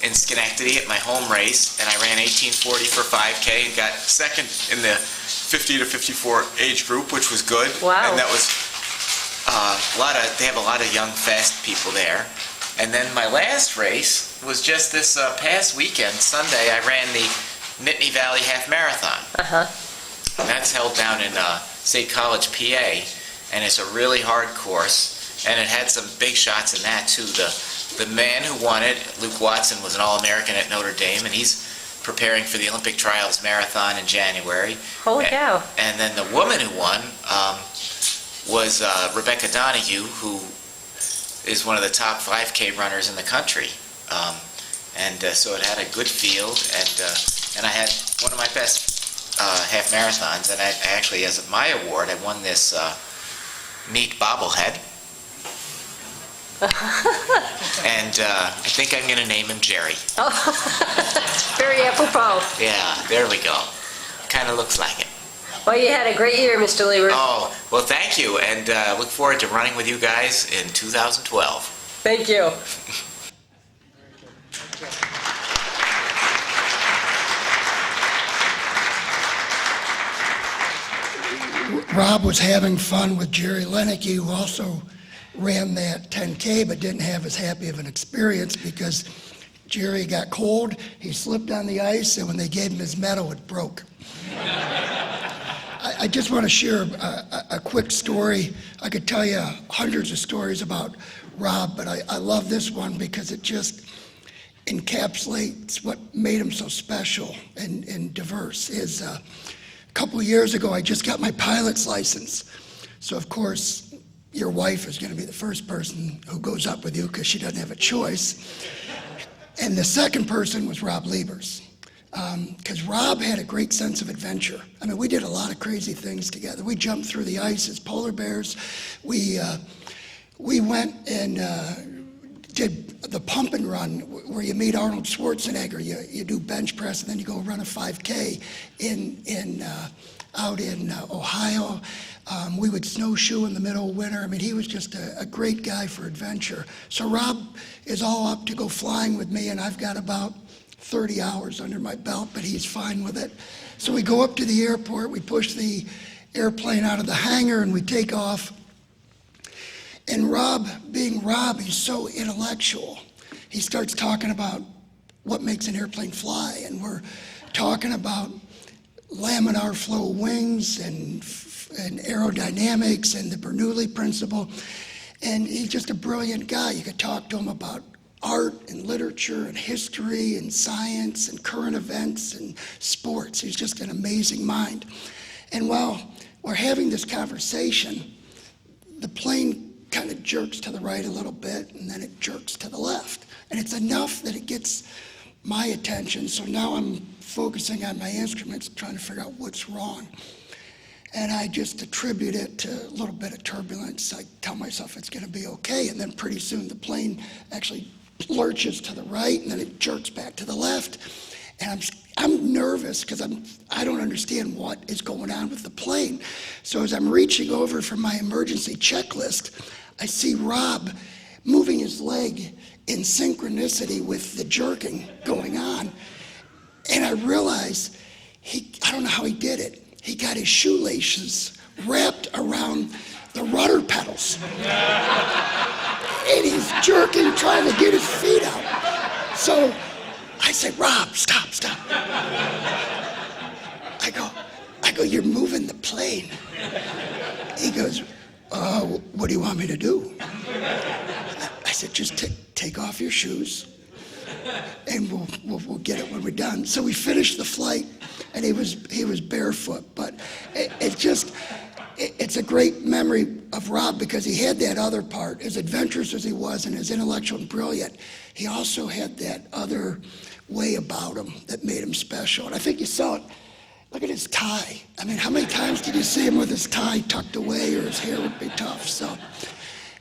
in Schenectady at my home race, and I ran 18:40 for 5K and got second in the 50 to 54 age group, which was good. Wow. And that was they have a lot of young, fast people there. And then my last race was just this past weekend, Sunday, I ran the Nittany Valley Half Marathon. And that's held down in State College, PA, and it's a really hard course, and it had some big shots in that too. The man who won it, Luke Watson, was an All-American at Notre Dame, and he's preparing for the Olympic Trials Marathon in January. Holy cow. And then the woman who won was Rebecca Donahue, who is one of the top 5K runners in the country. So it had a good field, and I had one of my best half marathons, and I actually, as my award, I won this neat bobblehead. And I think I'm going to name him Jerry. Very apropos. Yeah, there we go. Kind of looks like it. Well, you had a great year, Mr. Liebers. Oh, well, thank you, and look forward to running with you guys in 2012. Thank you. Rob was having fun with Jerry Leneke, who also ran that 10K, but didn't have as happy of an experience because Jerry got cold, he slipped on the ice, and when they gave him his medal, it broke. I just want to share a quick story. I could tell you hundreds of stories about Rob, but I love this one because it just encapsulates what made him so special and diverse. A couple of years ago, I just got my pilot's license. So, of course, your wife is going to be the first person who goes up with you because she doesn't have a choice. And the second person was Rob Liebers. Because Rob had a great sense of adventure. I mean, we did a lot of crazy things together. We jumped through the ice as polar bears. We went and did the pump and run where you meet Arnold Schwarzenegger. You do bench press and then you go run a 5K out in Ohio. We would snowshoe in the middle of winter. I mean, he was just a great guy for adventure. So Rob is all up to go flying with me, and I've got about 30 hours under my belt, but he's fine with it. So we go up to the airport, we push the airplane out of the hangar, and we take off. And Rob, being Rob, he's so intellectual. He starts talking about what makes an airplane fly, and we're talking about laminar flow wings and aerodynamics and the Bernoulli principle. And he's just a brilliant guy. You could talk to him about art and literature and history and science and current events and sports. He's just an amazing mind. And while we're having this conversation, the plane kind of jerks to the right a little bit, and then it jerks to the left. And it's enough that it gets my attention, so now I'm focusing on my instruments, trying to figure out what's wrong. And I just attribute it to a little bit of turbulence. I tell myself it's going to be okay, and then pretty soon the plane actually lurches to the right, and then it jerks back to the left. And I'm nervous because I don't understand what is going on with the plane. So as I'm reaching over for my emergency checklist, I see Rob moving his leg in synchronicity with the jerking going on. And I realize I don't know how he did it. He got his shoelaces wrapped around the rudder pedals. and he's jerking, trying to get his feet out. So I said, Rob, stop. I go, you're moving the plane. He goes, what do you want me to do? I said, just take off your shoes, and we'll get it when we're done. So we finished the flight, and he was barefoot. But it's a great memory of Rob, because he had that other part. As adventurous as he was and as intellectual and brilliant, he also had that other way about him that made him special. And I think you saw it. Look at his tie. I mean, how many times did you see him with his tie tucked away, or his hair would be tough? So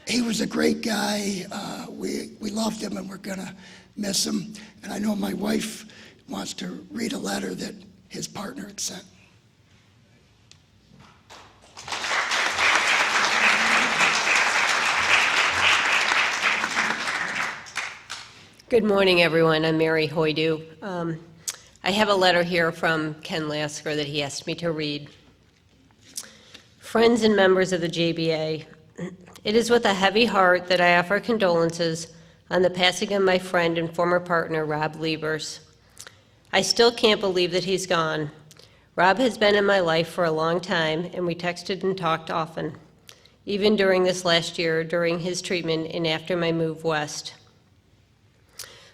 he was a great guy. We loved him, and we're gonna miss him. And I know my wife wants to read a letter that his partner had sent. Good morning, everyone. I'm Mary Hoydu. I have a letter here from Ken Lasker that he asked me to read. Friends and members of the JBA, it is with a heavy heart that I offer condolences on the passing of my friend and former partner, Rob Liebers. I still can't believe that he's gone. Rob has been in my life for a long time, and we texted and talked often, even during this last year, during his treatment and after my move west.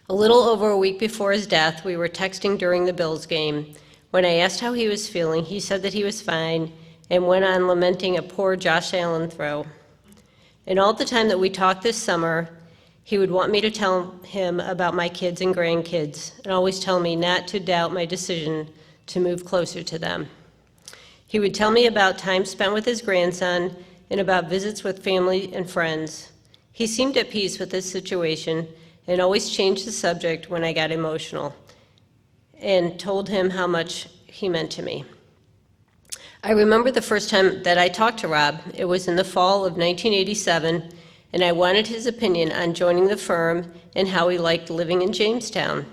A little over a week before his death, we were texting during the Bills game. When I asked how he was feeling, he said that he was fine and went on lamenting a poor Josh Allen throw. And all the time that we talked this summer, he would want me to tell him about my kids and grandkids, and always tell me not to doubt my decision to move closer to them. He would tell me about time spent with his grandson and about visits with family and friends. He seemed at peace with this situation and always changed the subject when I got emotional, and told him how much he meant to me. I remember the first time that I talked to Rob. It was in the fall of 1987, and I wanted his opinion on joining the firm and how he liked living in Jamestown.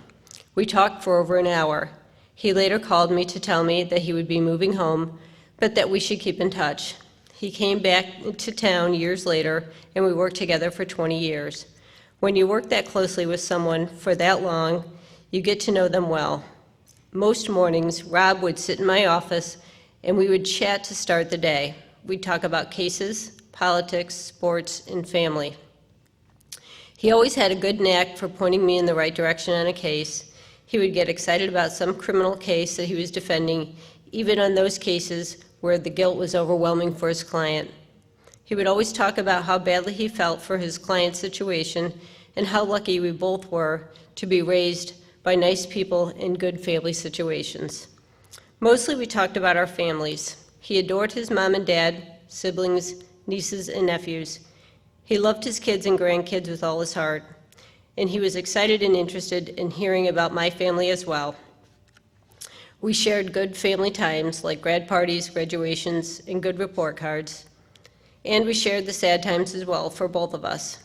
We talked for over an hour. He later called me to tell me that he would be moving home, but that we should keep in touch. He came back to town years later, and we worked together for 20 years. When you work that closely with someone for that long, you get to know them well. Most mornings, Rob would sit in my office and we would chat to start the day. We'd talk about cases, politics, sports, and family. He always had a good knack for pointing me in the right direction on a case. He would get excited about some criminal case that he was defending, even on those cases where the guilt was overwhelming for his client. He would always talk about how badly he felt for his client's situation and how lucky we both were to be raised by nice people in good family situations. Mostly we talked about our families. He adored his mom and dad, siblings, nieces, and nephews. He loved his kids and grandkids with all his heart, and he was excited and interested in hearing about my family as well. We shared good family times like grad parties, graduations, and good report cards. And we shared the sad times as well for both of us.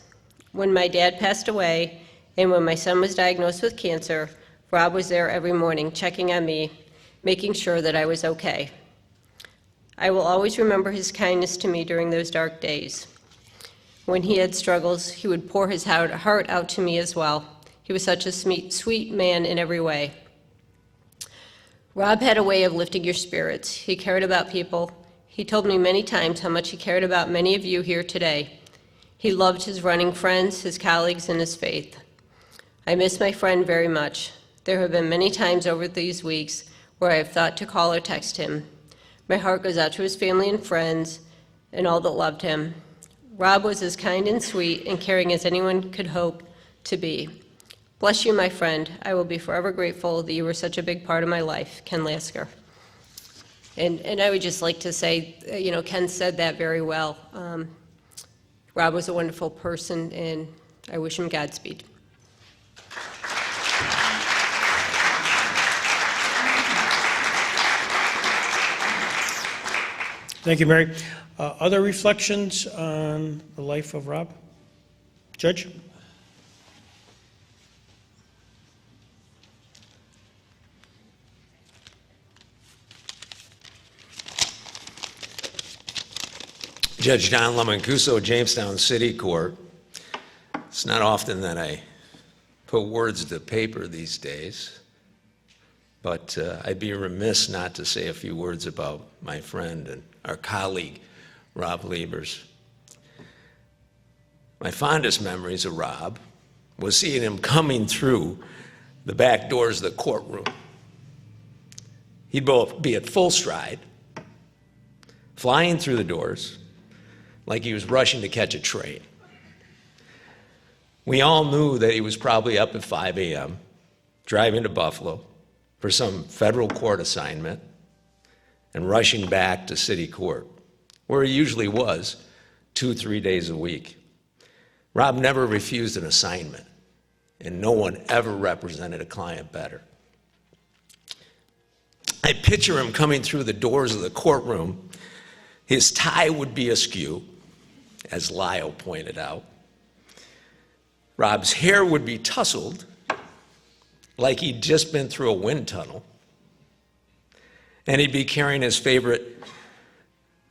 When my dad passed away and when my son was diagnosed with cancer, Rob was there every morning checking on me, making sure that I was okay. I will always remember his kindness to me during those dark days. When he had struggles, he would pour his heart out to me as well. He was such a sweet man in every way. Rob had a way of lifting your spirits. He cared about people. He told me many times how much he cared about many of you here today. He loved his running friends, his colleagues, and his faith. I miss my friend very much. There have been many times over these weeks where I have thought to call or text him. My heart goes out to his family and friends and all that loved him. Rob was as kind and sweet and caring as anyone could hope to be. Bless you, my friend. I will be forever grateful that you were such a big part of my life. Ken Lasker. And I would just like to say, Ken said that very well. Rob was a wonderful person, and I wish him Godspeed. Thank you, Mary. Other reflections on the life of Rob? Judge? Judge Don Lamancuso, Jamestown City Court. It's not often that I put words to paper these days, but I'd be remiss not to say a few words about my friend and our colleague, Rob Liebers. My fondest memories of Rob was seeing him coming through the back doors of the courtroom. He'd both be at full stride, flying through the doors like he was rushing to catch a train. We all knew that he was probably up at 5 a.m., driving to Buffalo for some federal court assignment and rushing back to city court, where he usually was 2-3 days a week. Rob never refused an assignment, and no one ever represented a client better. I picture him coming through the doors of the courtroom. His tie would be askew, as Lyle pointed out. Rob's hair would be tousled, like he'd just been through a wind tunnel. And he'd be carrying his favorite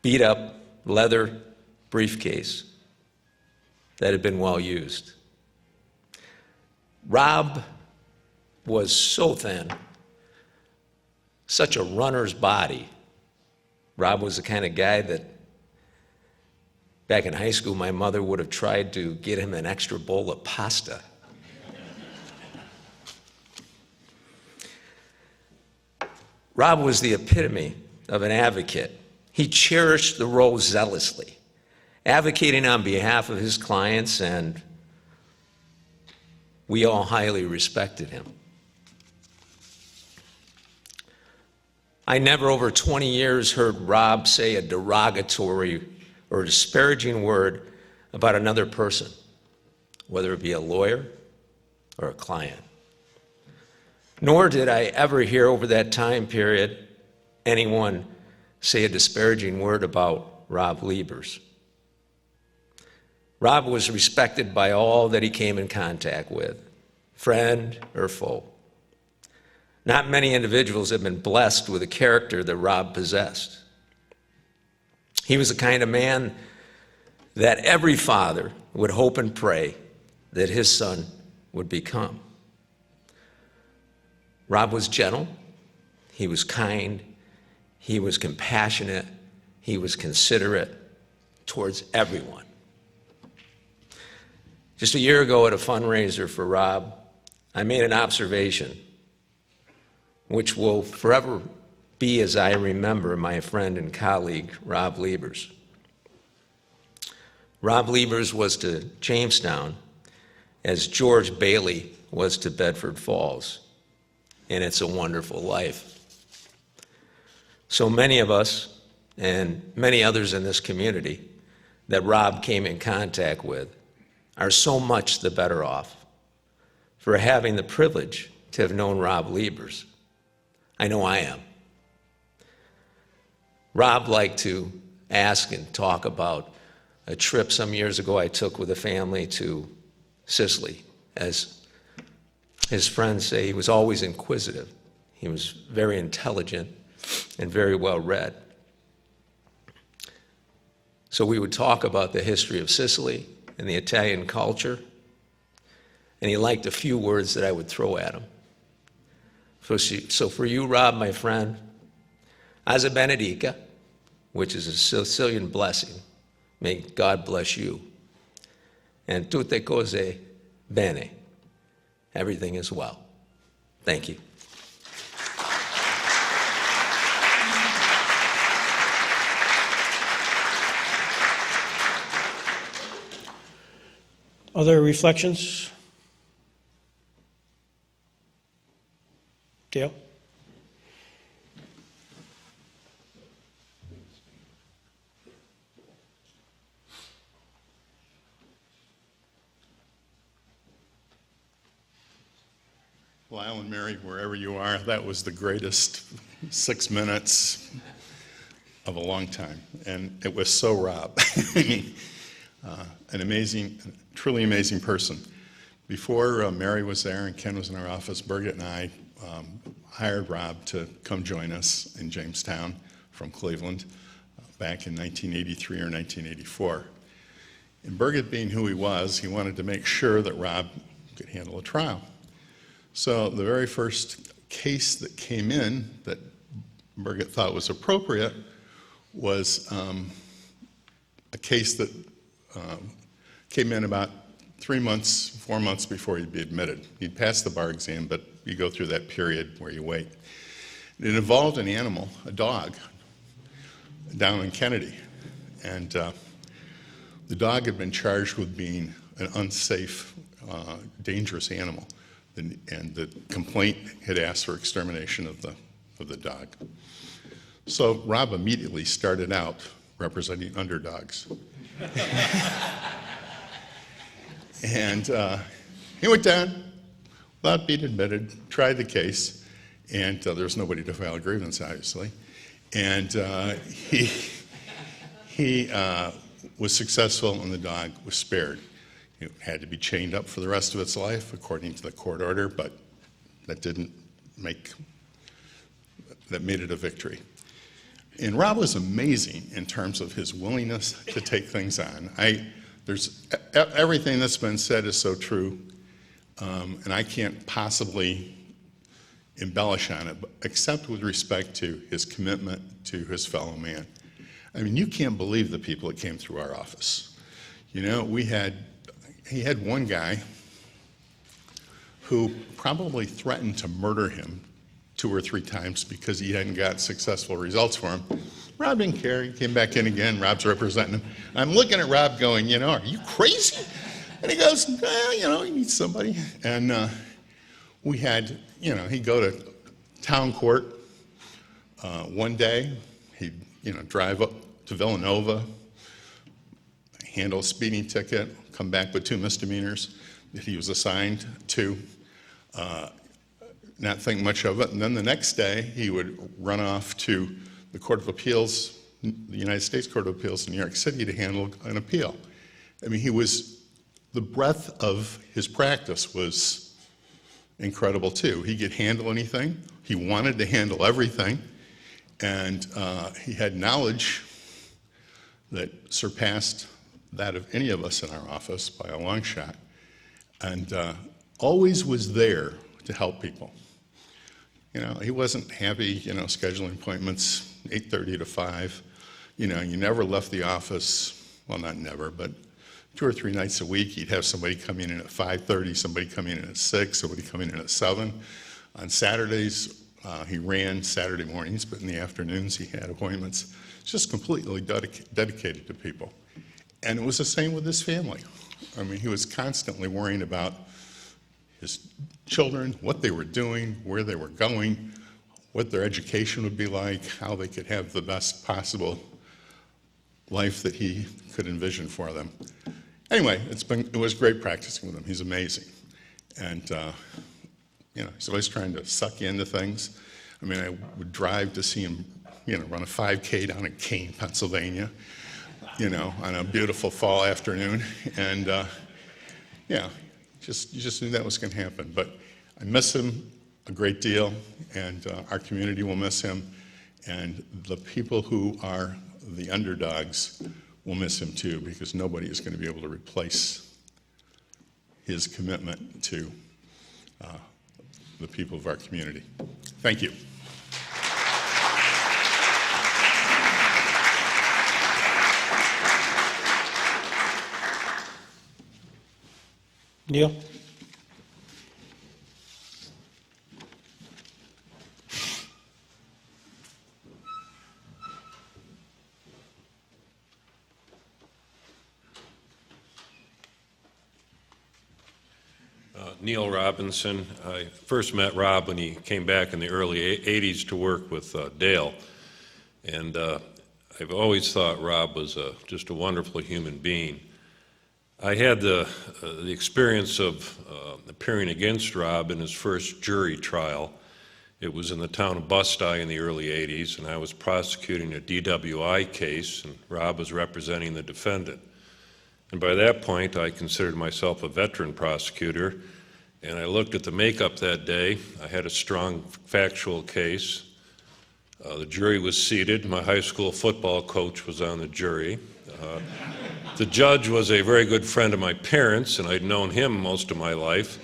beat-up leather briefcase that had been well used. Rob was so thin, such a runner's body. Rob was the kind of guy that back in high school, my mother would have tried to get him an extra bowl of pasta. Rob was the epitome of an advocate. He cherished the role zealously, advocating on behalf of his clients, and we all highly respected him. I never over 20 years heard Rob say a derogatory or disparaging word about another person, whether it be a lawyer or a client. Nor did I ever hear over that time period anyone say a disparaging word about Rob Liebers. Rob was respected by all that he came in contact with, friend or foe. Not many individuals have been blessed with a character that Rob possessed. He was the kind of man that every father would hope and pray that his son would become. Rob was gentle, he was kind, he was compassionate, he was considerate towards everyone. Just a year ago at a fundraiser for Rob, I made an observation which will forever be as I remember my friend and colleague, Rob Liebers. Rob Liebers was to Jamestown as George Bailey was to Bedford Falls, and It's a Wonderful Life. So many of us, and many others in this community, that Rob came in contact with are so much the better off for having the privilege to have known Rob Liebers. I know I am. Rob liked to ask and talk about a trip some years ago I took with a family to Sicily. As his friends say, he was always inquisitive. He was very intelligent and very well read. So we would talk about the history of Sicily and the Italian culture, and he liked a few words that I would throw at him. So for you, Rob, my friend, Asa Benedica, which is a Sicilian blessing, may God bless you, and tutte cose bene, everything is well. Thank you. Other reflections? Dale? Lyle and Mary, wherever you are, that was the greatest 6 minutes of a long time. And it was so Rob. An amazing, truly amazing person. Before Mary was there and Ken was in our office, Birgit and I hired Rob to come join us in Jamestown from Cleveland back in 1983 or 1984. And Burgett, being who he was, he wanted to make sure that Rob could handle a trial. So the very first case that came in that Burgett thought was appropriate was a case that came in about 4 months before he'd be admitted. He'd passed the bar exam, but you go through that period where you wait. It involved an animal, a dog, down in Kennedy. And the dog had been charged with being an unsafe, dangerous animal. And the complaint had asked for extermination of the dog. So Rob immediately started out representing underdogs. And he went down, without being admitted, tried the case, and there was nobody to file a grievance, obviously. And he was successful, and the dog was spared. It had to be chained up for the rest of its life, according to the court order, but that made it a victory. And Rob was amazing in terms of his willingness to take things on. Everything that's been said is so true, and I can't possibly embellish on it, except with respect to his commitment to his fellow man. I mean, you can't believe the people that came through our office. You know, he had one guy who probably threatened to murder him 2 or 3 times because he hadn't got successful results for him. Rob didn't care. He came back in again. Rob's representing him. I'm looking at Rob going, you know, are you crazy? And he goes, well, you know, he needs somebody. And we had, you know, he'd go to town court one day. He'd, you know, drive up to Villanova, handle a speeding ticket, come back with 2 misdemeanors that he was assigned to, not think much of it. And then the next day, he would run off to the Court of Appeals, the United States Court of Appeals in New York City to handle an appeal. I mean, the breadth of his practice was incredible too. He could handle anything. He wanted to handle everything. And he had knowledge that surpassed that of any of us in our office by a long shot. And always was there to help people. You know, he wasn't happy, you know, scheduling appointments 8:30 to 5. You know, you never left the office, well, not never, but 2 or 3 nights a week, he'd have somebody coming in at 5:30, somebody coming in at 6, somebody coming in at 7. On Saturdays, he ran Saturday mornings, but in the afternoons, he had appointments. Just completely dedicated to people. And it was the same with his family. I mean, he was constantly worrying about his children, what they were doing, where they were going, what their education would be like, how they could have the best possible life that he could envision for them. Anyway, it was great practicing with him. He's amazing. And, you know, he's always trying to suck you into things. I mean, I would drive to see him, you know, run a 5K down in Kane, Pennsylvania, you know, on a beautiful fall afternoon. And, yeah, you just knew that was going to happen. But I miss him a great deal, and our community will miss him. And the people who are the underdogs will miss him too, because nobody is going to be able to replace his commitment to the people of our community. Thank you. Neil? Neil Robinson. I first met Rob when he came back in the early 80s to work with Dale. And I've always thought Rob was just a wonderful human being. I had the experience of appearing against Rob in his first jury trial. It was in the town of Bustye in the early 80s, and I was prosecuting a DWI case, and Rob was representing the defendant. And by that point, I considered myself a veteran prosecutor, and I looked at the makeup that day. I had a strong factual case. The jury was seated. My high school football coach was on the jury. The judge was a very good friend of my parents, and I'd known him most of my life.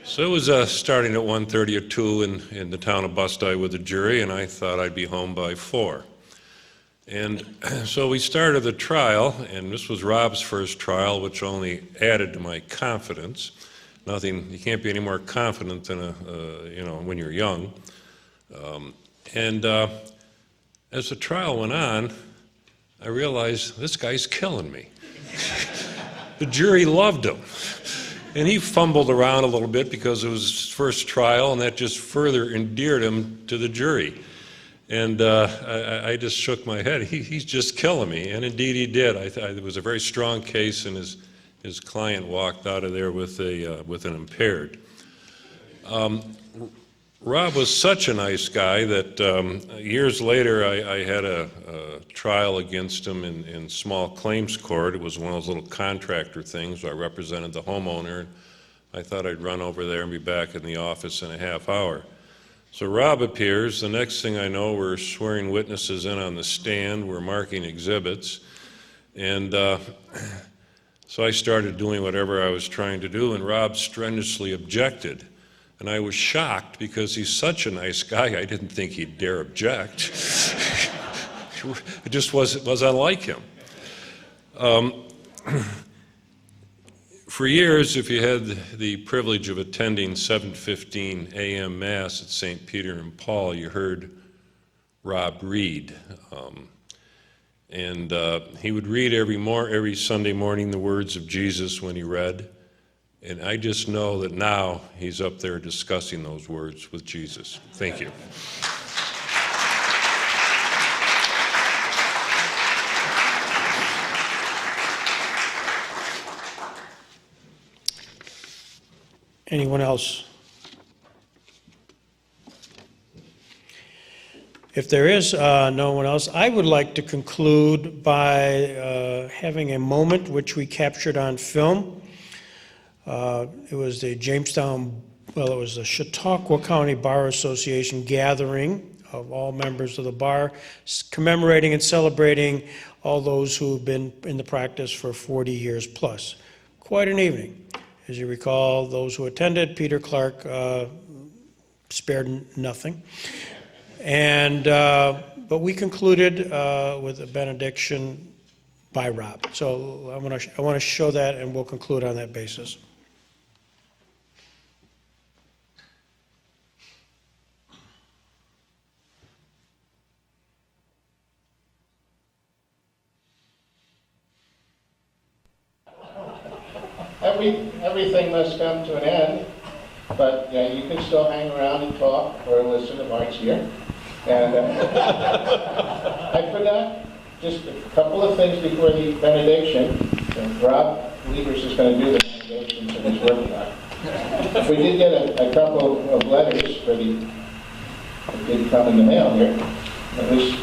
So it was starting at 1:30 or 2 in the town of Bustye with the jury, and I thought I'd be home by 4. And so we started the trial, and this was Rob's first trial, which only added to my confidence. You can't be any more confident than when you're young. As the trial went on, I realized this guy's killing me. The jury loved him. And he fumbled around a little bit because it was his first trial, and that just further endeared him to the jury. And I just shook my head. He's just killing me. And indeed he did. It was a very strong case, and his client walked out of there with an impaired. Rob was such a nice guy that years later I had a trial against him in small claims court. It was one of those little contractor things where I represented the homeowner. I thought I'd run over there and be back in the office in a half hour. So Rob appears. The next thing I know, we're swearing witnesses in on the stand. We're marking exhibits. And so I started doing whatever I was trying to do, and Rob strenuously objected. And I was shocked because he's such a nice guy, I didn't think he'd dare object. It just was unlike him. For years, if you had the privilege of attending 7:15 a.m. Mass at St. Peter and Paul, you heard Rob read. And he would read every Sunday morning the words of Jesus when he read. And I just know that now he's up there discussing those words with Jesus. Thank you. Anyone else? If there is no one else, I would like to conclude by having a moment which we captured on film. It was the it was the Chautauqua County Bar Association gathering of all members of the bar, commemorating and celebrating all those who've been in the practice for 40 years plus. Quite an evening. As you recall, those who attended, Peter Clark spared nothing. And but we concluded with a benediction by Rob. So I want to show that, and we'll conclude on that basis. Everything must come to an end, but you can still hang around and talk or listen to Mark's here. And I forgot just a couple of things before the benediction. Rob Liebers is going to do the benediction, so he's working on it. We did get a couple of letters that did come in the mail here. It was,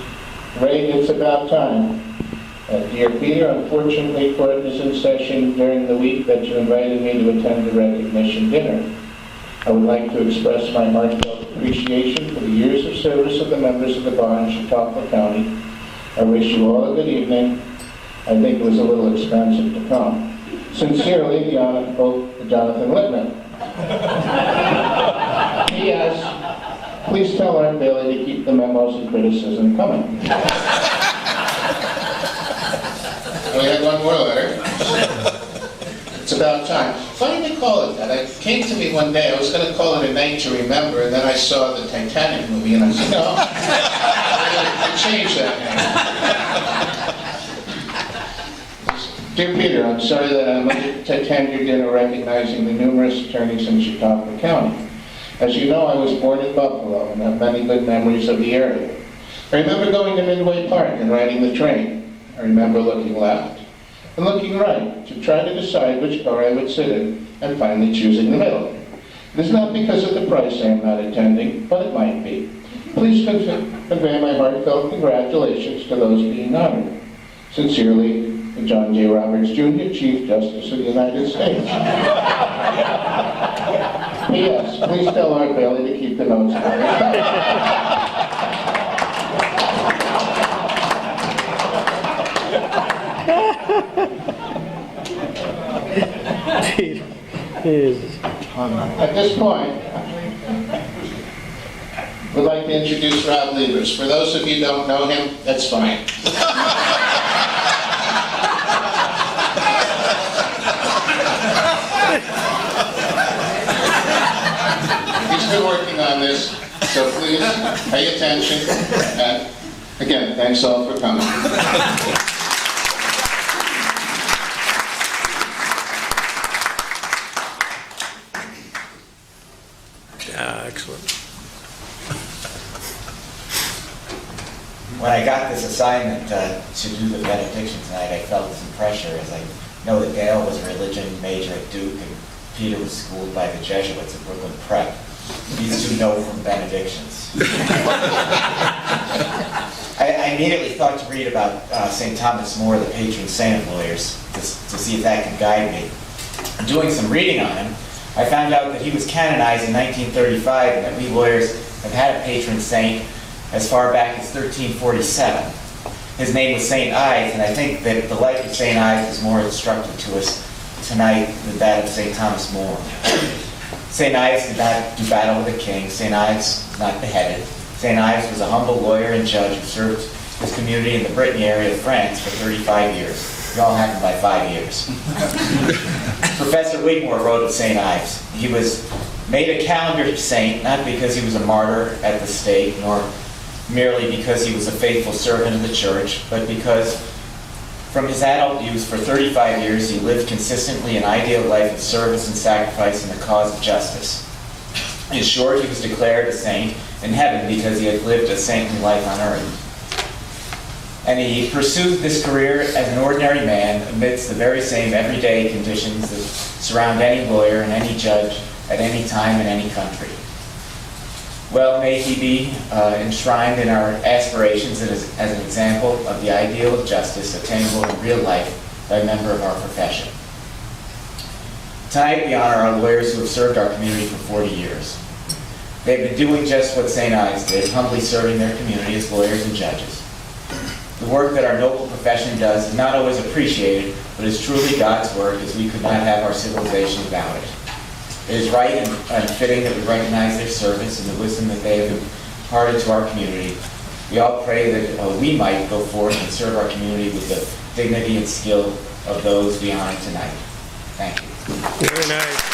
Ray, it's about time. Dear Peter, unfortunately, court is in session during the week that you invited me to attend the recognition dinner. I would like to express my heartfelt appreciation for the years of service of the members of the bar in Chautauqua County. I wish you all a good evening. I think it was a little expensive to come. Sincerely, Jonathan Littman. P.S. Please tell Art Bailey to keep the memos and criticism coming. We had one more letter. It's about time. Funny to call it that. It came to me one day. I was going to call it A Night to Remember, and then I saw the Titanic movie, and I said, no, I changed that name. Dear Peter, I'm sorry that I'm late to attend your dinner recognizing the numerous attorneys in Chautauqua County. As you know, I was born in Buffalo and have many good memories of the area. I remember going to Midway Park and riding the train. I remember looking left and looking right to try to decide which car I would sit in and finally choosing the middle. It is not because of the price I am not attending, but it might be. Please convey my heartfelt congratulations to those being honored. Sincerely, John J. Roberts, Jr., Chief Justice of the United States. P.S. Please tell Art Bailey to keep the notes coming. At this point, we'd like to introduce Rob Liebers. For those of you who don't know him, that's fine. He's been working on this, so please pay attention. And again, thanks all for coming. Excellent. When I got this assignment to do the benediction tonight, I felt some pressure, as I know that Dale was a religion major at Duke and Peter was schooled by the Jesuits at Brooklyn Prep. These two know from benedictions. I immediately thought to read about St. Thomas More, the patron saint of lawyers, to see if that can guide me. Doing some reading on him, I found out that he was canonized in 1935 and that we lawyers have had a patron saint as far back as 1347. His name was St. Ives, and I think that the life of St. Ives is more instructive to us tonight than that of St. Thomas More. St. Ives did not do battle with the king. St. Ives was not beheaded. St. Ives was a humble lawyer and judge who served his community in the Brittany area of France for 35 years. It all happened by 5 years. Professor Wigmore wrote of St. Ives. He was made a calendar saint, not because he was a martyr at the stake, nor merely because he was a faithful servant of the church, but because from his adult youth for 35 years he lived consistently an ideal life of service and sacrifice in the cause of justice. In short, he was declared a saint in heaven because he had lived a saintly life on earth. And he pursued this career as an ordinary man amidst the very same everyday conditions that surround any lawyer and any judge at any time in any country. Well, may he be enshrined in our aspirations as an example of the ideal of justice attainable in real life by a member of our profession. Tonight we honor our lawyers who have served our community for 40 years. They've been doing just what St. Ives did, humbly serving their community as lawyers and judges. The work that our noble profession does is not always appreciated, but is truly God's work, as we could not have our civilization without it. It is right and fitting that we recognize their service and the wisdom that they have imparted to our community. We all pray that we might go forth and serve our community with the dignity and skill of those we honor tonight. Thank you. Very nice.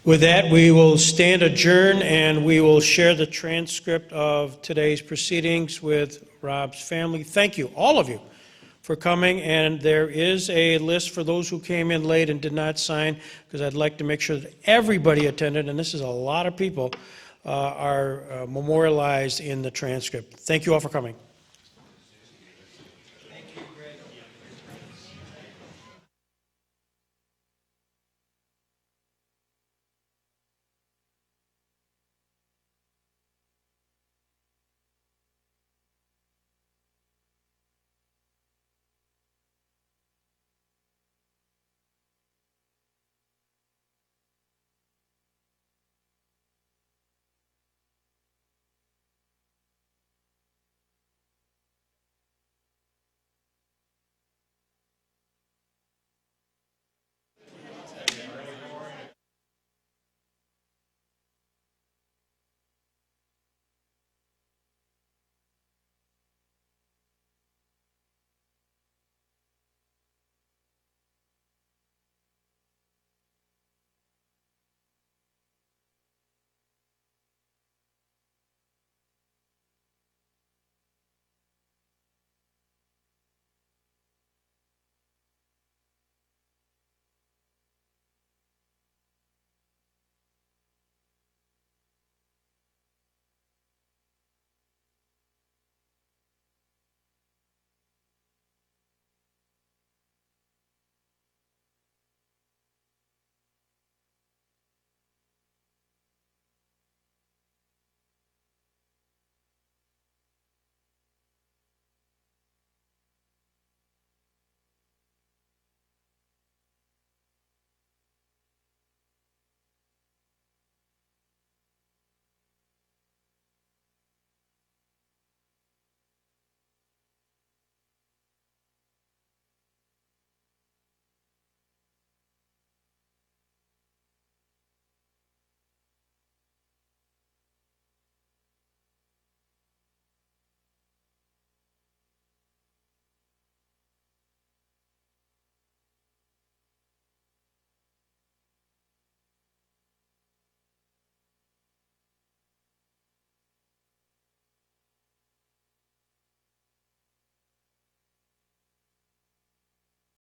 With that, we will stand adjourned and we will share the transcript of today's proceedings with Rob's family. Thank you, all of you, for coming. And there is a list for those who came in late and did not sign, because I'd like to make sure that everybody attended, and this is a lot of people, are memorialized in the transcript. Thank you all for coming.